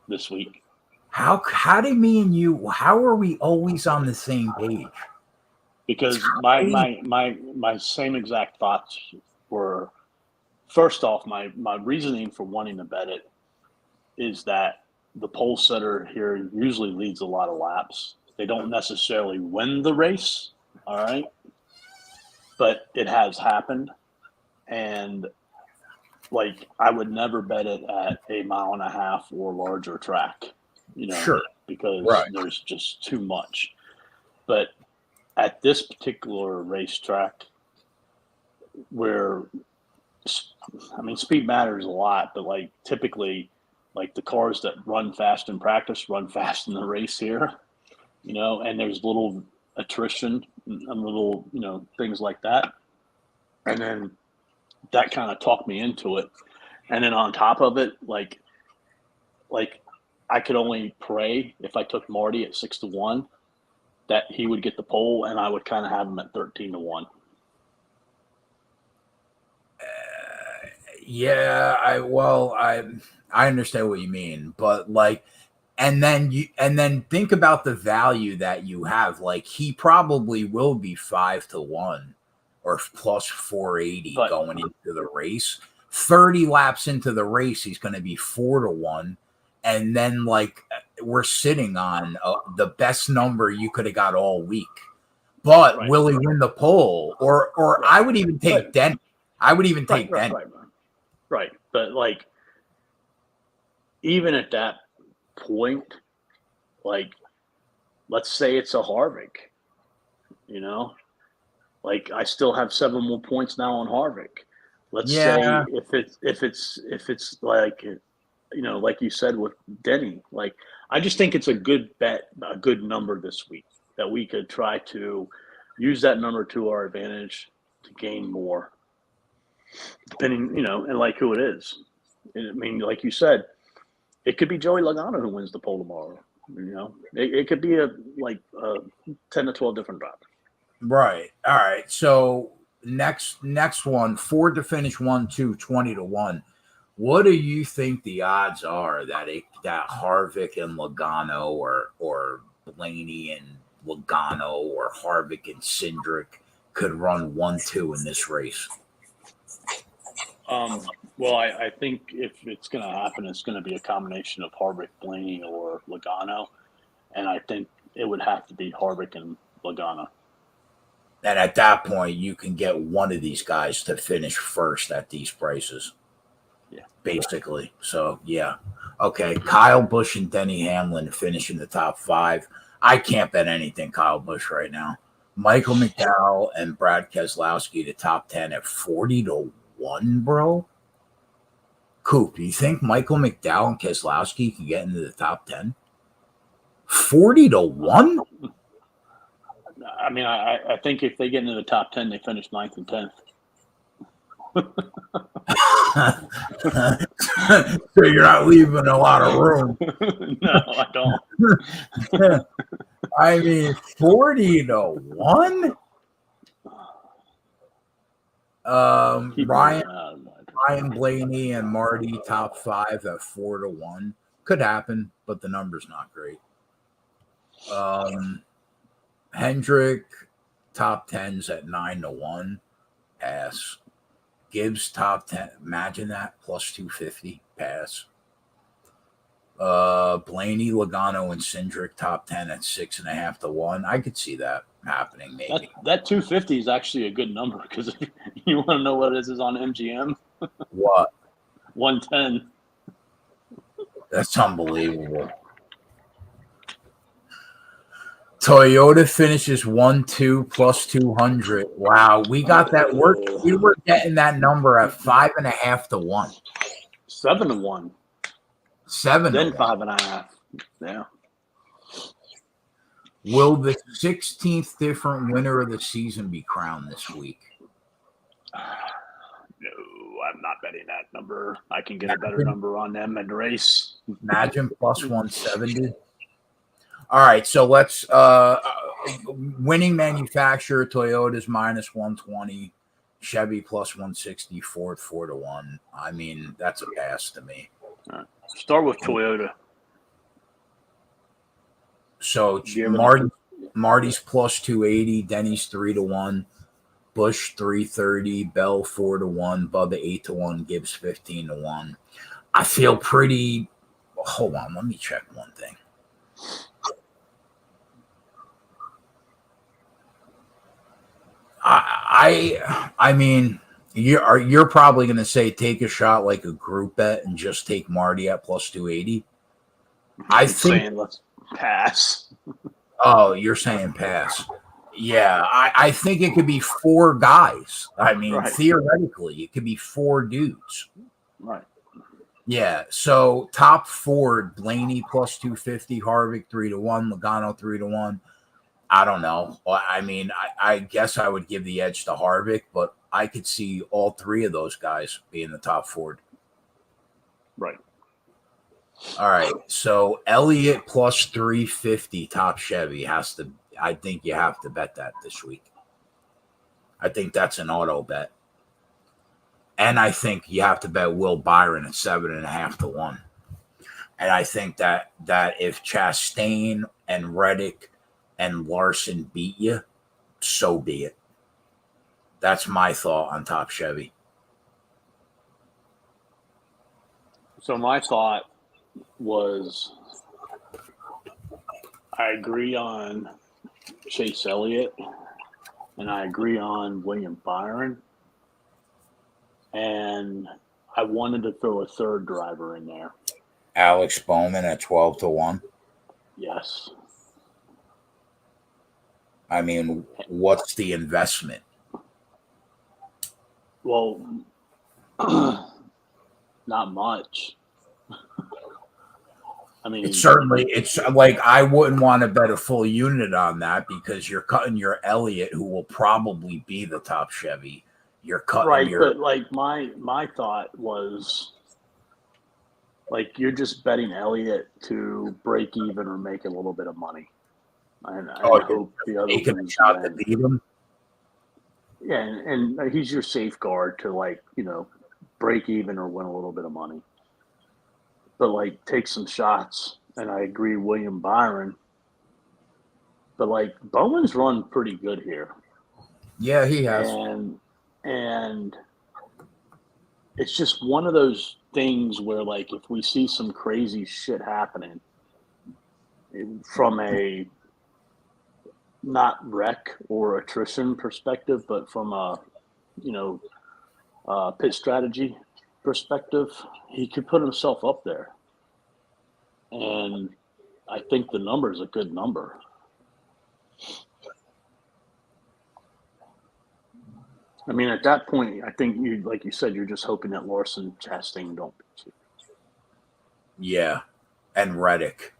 This week. How did me and you? How are we always on the same page? Because my same exact thoughts were, first off, my reasoning for wanting to bet it is that the pole setter here usually leads a lot of laps. They don't necessarily win the race, all right? But it has happened. And like, I would never bet it at a 1.5 mile or larger track. Sure. Because there's just too much. But at this particular racetrack, where, I mean, speed matters a lot, but like typically, like the cars that run fast in practice run fast in the race here, and there's little attrition and little, things like that. And then that kind of talked me into it. And then on top of it, like I could only pray if I took Marty at 6-1 that he would get the pole, and I would kind of have him at 13-1. Yeah, I understand what you mean, but like, and then think about the value that you have. Like, he probably will be 5-1 or plus 480 going into the race. 30 laps into the race, he's going to be 4-1. And then, like, we're sitting on the best number you could have got all week. But will he win the pole? Or I would even take Denny. I would even take Denny. Right. But, like, even at that point, like, let's say it's a Harvick, Like, I still have 7 more points now on Harvick. Let's say if it's like, like you said with Denny, like, I just think it's a good bet, a good number this week that we could try to use that number to our advantage to gain more, depending, and like who it is. I mean, like you said, it could be Joey Logano who wins the pole tomorrow. It could be a 10 to 12 different drivers. Right. All right. So next one, Ford to finish 1-2, 20-1. What do you think the odds are that Harvick and Logano or Blaney and Logano or Harvick and Cindric could run 1-2 in this race? Well, I think if it's going to happen, it's going to be a combination of Harvick, Blaney, or Logano, and I think it would have to be Harvick and Logano. And at that point, you can get one of these guys to finish first at these prices. Yeah. Basically. So, yeah. Okay. Kyle Busch and Denny Hamlin finish in the top 5. I can't bet anything Kyle Busch right now. Michael McDowell and Brad Keselowski to top 10 at 40-1, bro. Coop, you think Michael McDowell and Keselowski can get into the top 10? 40-1? I mean, I think if they get into the top 10, they finish 9th and 10th. So you're not leaving a lot of room. No, I don't. I mean, 40-1? Ryan Blaney and Marty top 5 at 4-1. Could happen, but the number's not great. Hendrick top 10s at 9-1. Pass. Gibbs top 10. Imagine that plus 250. Pass. Blaney, Logano, and Cindric top 10 at 6.5-1. I could see that happening. Maybe that 250 is actually a good number because you want to know what it is on MGM. What? 110. That's unbelievable. Toyota finishes 1-2 plus 200. Wow, we got that work. We were getting that number at 5.5-1. 7-1. 7. Then 5.5. Yeah. Will the 16th different winner of the season be crowned this week? No, I'm not betting that number. I can get a better number on them and race. Imagine plus 170. All right, so let's winning manufacturer Toyota's minus 120, Chevy plus 160, Ford 4-1. I mean, that's a pass to me. All right. Start with Toyota. So Marty's plus 280, Denny's 3-1, Busch 330, Bell 4-1, Bubba 8-1, Gibbs 15-1. I feel pretty. Hold on, let me check one thing. I mean, you're probably going to say take a shot like a group bet and just take Marty at plus 280. I'm saying let's pass. Oh, you're saying pass. Yeah, I think it could be 4 guys. I mean, Theoretically, it could be 4 dudes. Right. Yeah, so top Ford, Blaney plus 250, Harvick 3-1, Logano 3-1. I don't know. I mean, I guess I would give the edge to Harvick, but I could see all 3 of those guys being the top Ford. Right. All right. So Elliott plus 350 top Chevy I think you have to bet that this week. I think that's an auto bet. And I think you have to bet Will Byron at 7.5-1. And I think that if Chastain and Reddick and Larson beat you, so be it. That's my thought on top Chevy. So my thought was I agree on Chase Elliott and I agree on William Byron. And I wanted to throw a third driver in there. Alex Bowman at 12-1. Yes. I mean, what's the investment? Well, not much. I mean, it's like I wouldn't want to bet a full unit on that because you're cutting your Elliott, who will probably be the top Chevy. You're cutting but like my thought was like you're just betting Elliott to break even or make a little bit of money, and hope the other Taking a ones shot to win. beat him. Yeah, and he's your safeguard to break even or win a little bit of money. But take some shots, and I agree, William Byron. But Bowman's run pretty good here. Yeah, he has. And it's just one of those things where if we see some crazy shit happening from a not wreck or attrition perspective, but from a pit strategy perspective, he could put himself up there. And I think the number is a good number. I mean, at that point, I think like you said, you're just hoping that Larson, Chastain don't beat you. Yeah, and Reddick.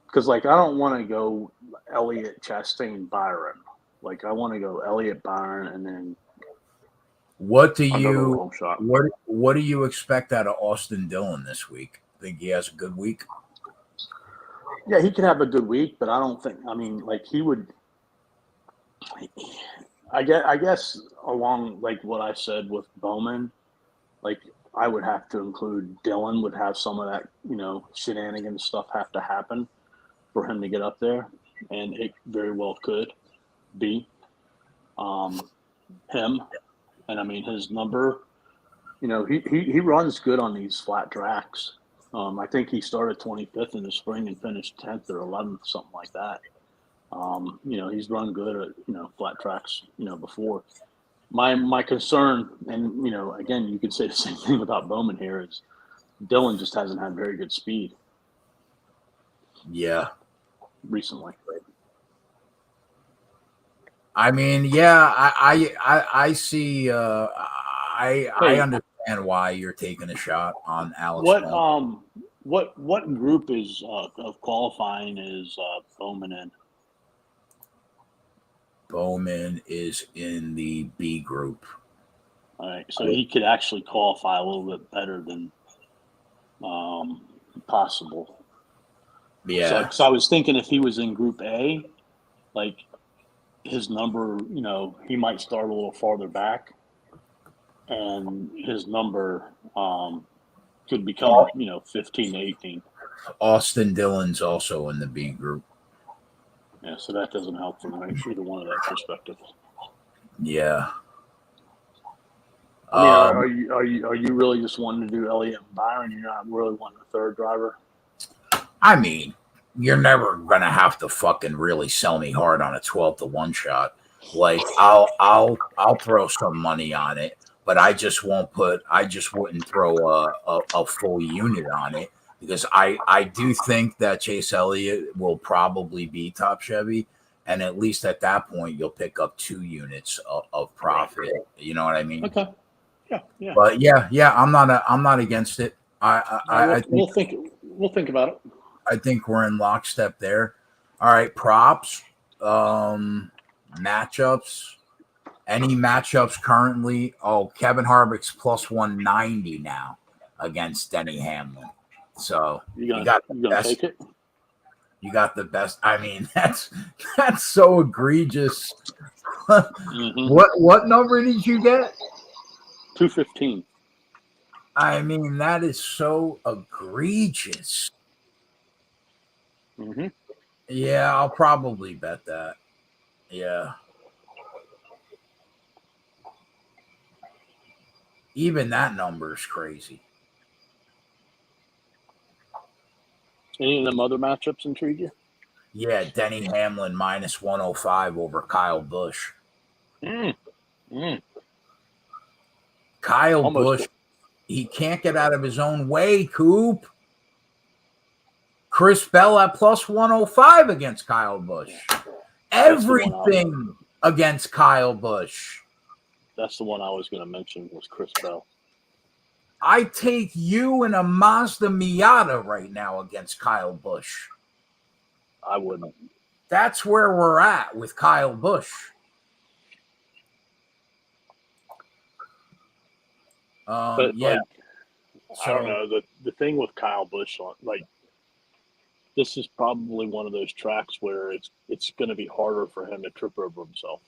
Because I don't want to go Elliott, Chastain, Byron. I want to go Elliott, Byron, and then what do you expect out of Austin Dillon this week? Think he has a good week? Yeah, he could have a good week, but I don't think. I mean, he would. I guess along what I said with Bowman, I would have to include Dillon. Would have some of that shenanigans stuff have to happen for him to get up there, and it very well could be him. And I mean, his number, he runs good on these flat tracks. I think he started 25th in the spring and finished 10th or 11th, something like that. He's run good at flat tracks before. My concern, and again, you could say the same thing about Bowman here, is Dillon just hasn't had very good speed. Yeah, recently. I mean, yeah, I see. I understand why you're taking a shot on Alex. What group is of qualifying is Bowman in? Bowman is in the B group. All right, so he could actually qualify a little bit better than possible. Yeah. So I was thinking if he was in Group A, his number, he might start a little farther back, and his number could become, 15 to 18. Austin Dillon's also in the B group. Yeah, so that doesn't help from either one of that perspective. Yeah. I mean, are you really just wanting to do Elliott and Byron? You're not really wanting a third driver? I mean, you're never gonna have to fucking really sell me hard on a 12-1 shot. I'll throw some money on it, but I just wouldn't throw a full unit on it, because I do think that Chase Elliott will probably be top Chevy, and at least at that point you'll pick up 2 units of profit. You know what I mean? Okay. Yeah. But yeah, I'm not against it. I think we'll think about it. I think we're in lockstep there. All right, props, matchups. Any matchups currently? Oh, Kevin Harvick's plus 190 now against Denny Hamlin. So you got the best. Take it? You got the best. I mean, that's so egregious. Mm-hmm. What number did you get? 215. I mean, that is so egregious. Mm-hmm. Yeah, I'll probably bet that. Yeah. Even that number is crazy. Any of them other matchups intrigue you? Yeah, Denny Hamlin minus 105 over Kyle Busch. Kyle Busch, he can't get out of his own way, Coop. Chris Bell at plus 105 against Kyle Busch. Everything against Kyle Busch. That's the one I was going to mention, was Chris Bell. I take you in a Mazda Miata right now against Kyle Busch. I wouldn't. That's where we're at with Kyle Busch. But yeah. I don't So know. The thing with Kyle Busch, like this is probably one of those tracks where it's going to be harder for him to trip over himself.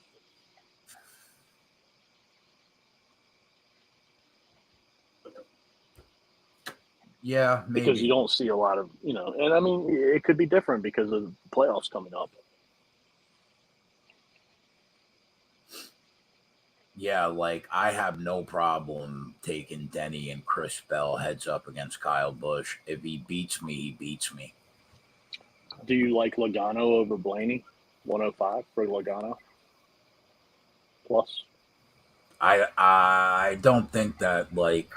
yeah, Because you maybe. don't see a lot of, and I mean, it could be different because of the playoffs coming up. Yeah, like I have no problem taking Denny and Chris Bell heads up against Kyle Busch. If he beats me, he beats me. Do you like Logano over Blaney? 105 for Logano plus. I don't think that like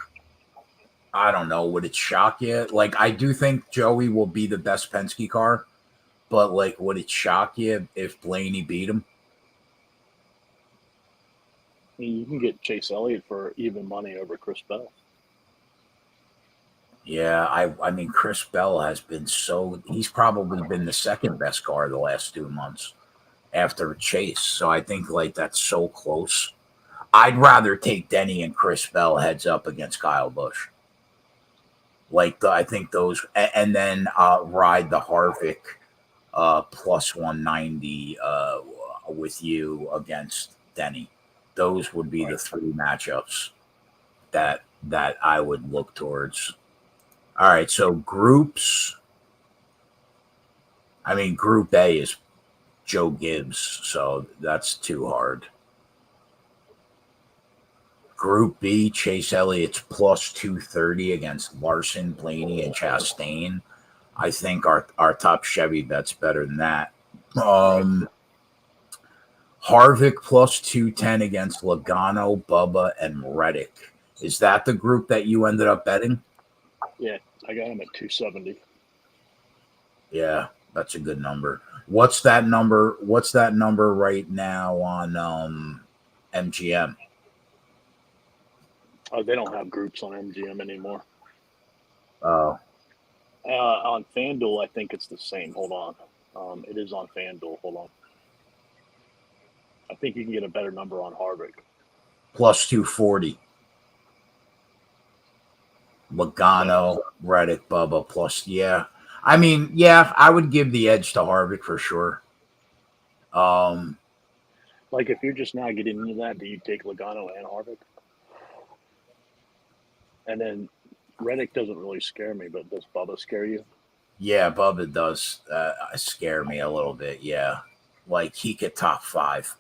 I don't know, would it shock you? Like I do think Joey will be the best Penske car, but like would it shock you if Blaney beat him? I mean, you can get Chase Elliott for even money over Chris Bell. Yeah, I mean Chris Bell has been he's probably been the second best car the last 2 months after Chase. So I think like that's so close. I'd rather take Denny and Chris Bell heads up against Kyle Busch. I think those, and then ride the Harvick plus 190 with you against Denny. Those would be the three matchups that I would look towards. All right, so groups. I mean, Group A is Joe Gibbs, so that's too hard. Group B, Chase Elliott's plus 230 against Larson, Blaney, and Chastain. I think our top Chevy bet's better than that. Right. Harvick plus 210 against Logano, Bubba, and Reddick. Is that the group that you ended up betting? Yeah, I got him at 270. Yeah, that's a good number. What's that number? What's that number right now on MGM? Oh, they don't have groups on MGM anymore. Oh, On FanDuel, I think it's the same. Hold on. It is on FanDuel. Hold on. I think you can get a better number on Harvick. plus 240. Logano, Reddick, Bubba plus, yeah. I mean, yeah, I would give the edge to Harvick for sure. Like, if you're just now getting into that, do you take Logano and Harvick? And then Reddick doesn't really scare me, but does Bubba scare you? Yeah, Bubba does scare me a little bit. Yeah, like he could top five.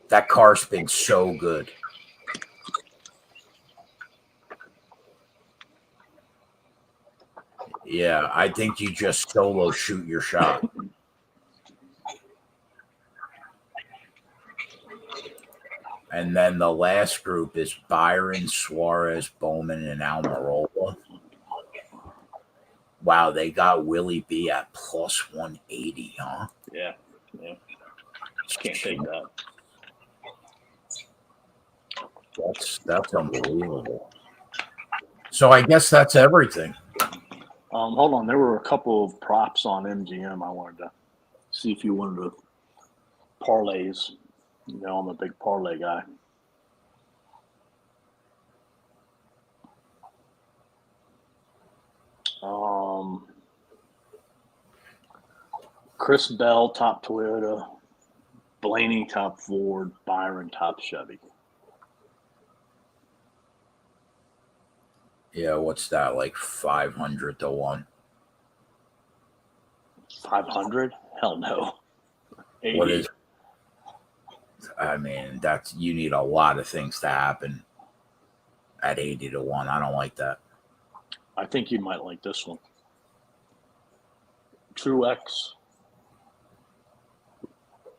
That car's been so good. Yeah, I think you just solo shoot your shot. And then the last group is Byron, Suarez, Bowman, and Almirola. Wow, they got Willie B at plus 180, huh? Yeah. Can't take that. That's unbelievable. So I guess that's everything. Hold on. There were a couple of props on MGM I wanted to see if you wanted to parlays. I'm a big parlay guy. Chris Bell, top Toyota. Blaney, top Ford. Byron, top Chevy. Yeah, what's that? Like 500 to 1. 500? Hell no. 80. What is I mean, that's you need a lot of things to happen at 80 to 1. I don't like that. I think you might like this one. Truex,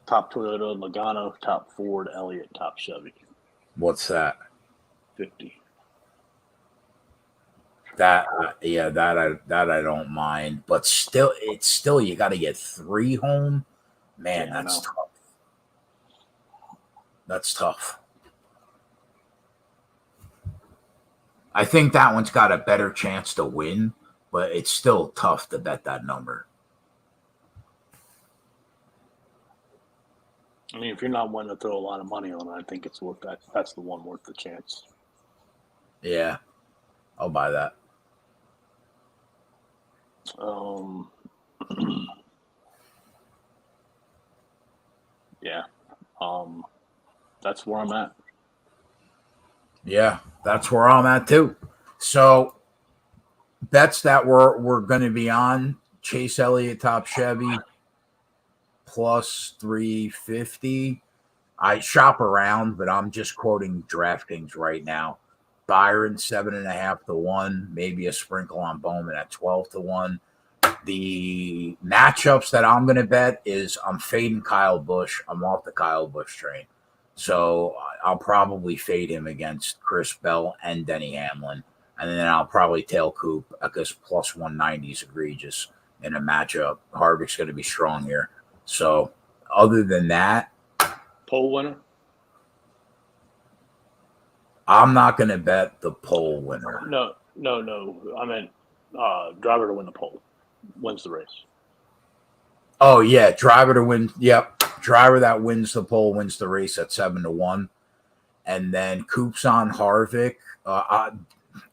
top Toyota. Logano, top Ford. Elliott, top Chevy. What's that? 50. That I don't mind, but it's still you got to get 3 home. Man, Yeah, that's tough. That's tough. I think that one's got a better chance to win, but it's still tough to bet that number. I mean, if you're not wanting to throw a lot of money on it, I think it's worth that. That's the one worth the chance. Yeah, I'll buy that. Yeah. That's where I'm at. Yeah, that's where I'm at too. So bets that we're going to be on: Chase Elliott top Chevy plus 350. I shop around, but I'm just quoting DraftKings right now. Byron 7.5 to 1, maybe a sprinkle on Bowman at 12 to 1. The matchups that I'm going to bet is I'm fading Kyle Busch. I'm off the Kyle Busch train. So I'll probably fade him against Chris Bell and Denny Hamlin. And then I'll probably tail Coop because plus 190 is egregious in a matchup. Harvick's going to be strong here. So other than that, Pole winner? I'm not going to bet the pole winner. No. I meant driver to win the pole. Wins the race. Oh, yeah. Driver to win. Yep. Driver that wins the pole wins the race at 7 to 1. And then Coop's on Harvick. I'll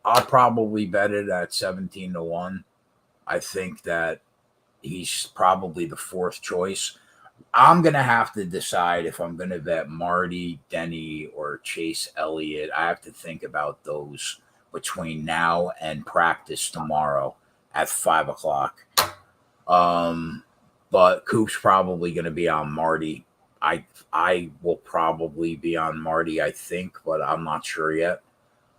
probably bet it at 17 to 1. I think that he's probably the fourth choice. I'm going to have to decide if I'm going to bet Marty, Denny, or Chase Elliott. I have to think about those between now and practice tomorrow at 5 o'clock. But Coop's probably going to be on Marty. I will probably be on Marty, I think, but I'm not sure yet.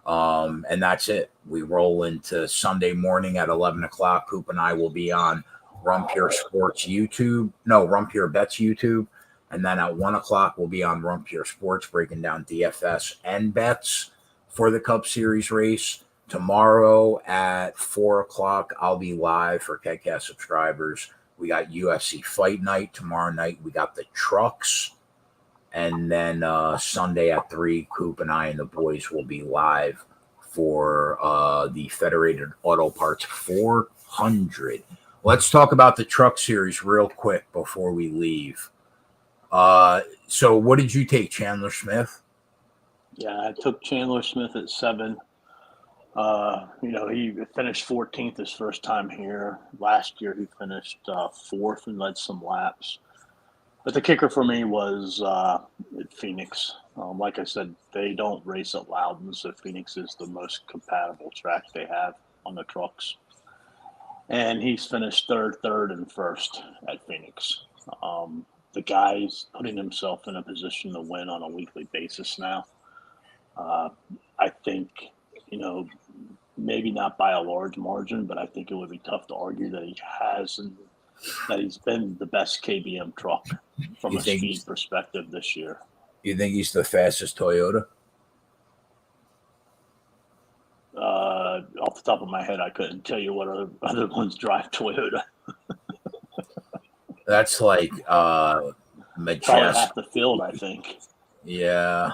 And that's it. We roll into Sunday morning at 11 o'clock. Coop and I will be on Rumpure Sports YouTube. No, Rumpure Bets YouTube. And then at 1 o'clock, we'll be on Rumpure Sports breaking down DFS and bets for the Cup Series race. Tomorrow at 4 o'clock, I'll be live for KegCast subscribers. We got UFC Fight Night. Tomorrow night, we got the trucks. And then Sunday at 3, Coop and I and the boys will be live for the Federated Auto Parts 400. Let's talk about the truck series real quick before we leave. So what did you take, Chandler Smith? Yeah, I took Chandler Smith at 7. He finished 14th his first time here. Last year he finished 4th and led some laps. But the kicker for me was at Phoenix. Like I said, they don't race at Loudon, so Phoenix is the most compatible track they have on the trucks. And he's finished third, and first at Phoenix. The guy's putting himself in a position to win on a weekly basis now. I think, maybe not by a large margin, but I think it would be tough to argue that he has and that he's been the best KBM truck from a speed perspective this year. You think he's the fastest Toyota? Off the top of my head, I couldn't tell you what other ones drive Toyota. That's like Probably half the field, I think. Yeah.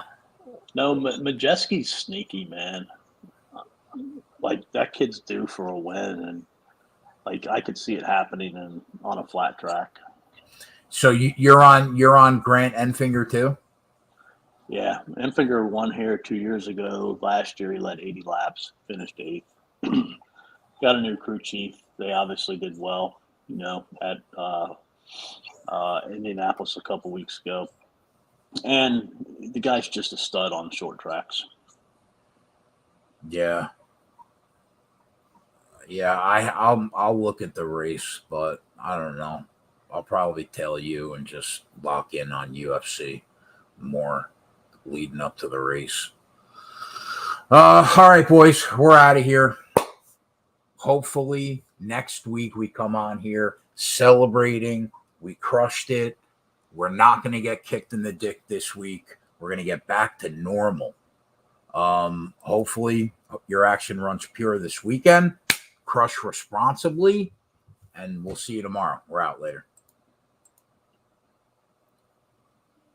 No, Majeski's sneaky, man. Like, that kid's due for a win, and I could see it happening on a flat track. So you're on Grant Enfinger too? Yeah, Enfinger won here 2 years ago. Last year he led 80 laps, finished 8th. Got a new crew chief. They obviously did well, at Indianapolis a couple weeks ago. And the guy's just a stud on short tracks. Yeah. Yeah, I'll look at the race, but I don't know. I'll probably tell you and just lock in on UFC more leading up to the race. All right, boys, we're out of here. Hopefully next week we come on here celebrating. We crushed it. We're not going to get kicked in the dick this week. We're going to get back to normal. Hopefully your action runs pure this weekend. Crush responsibly, and we'll see you tomorrow. We're out later.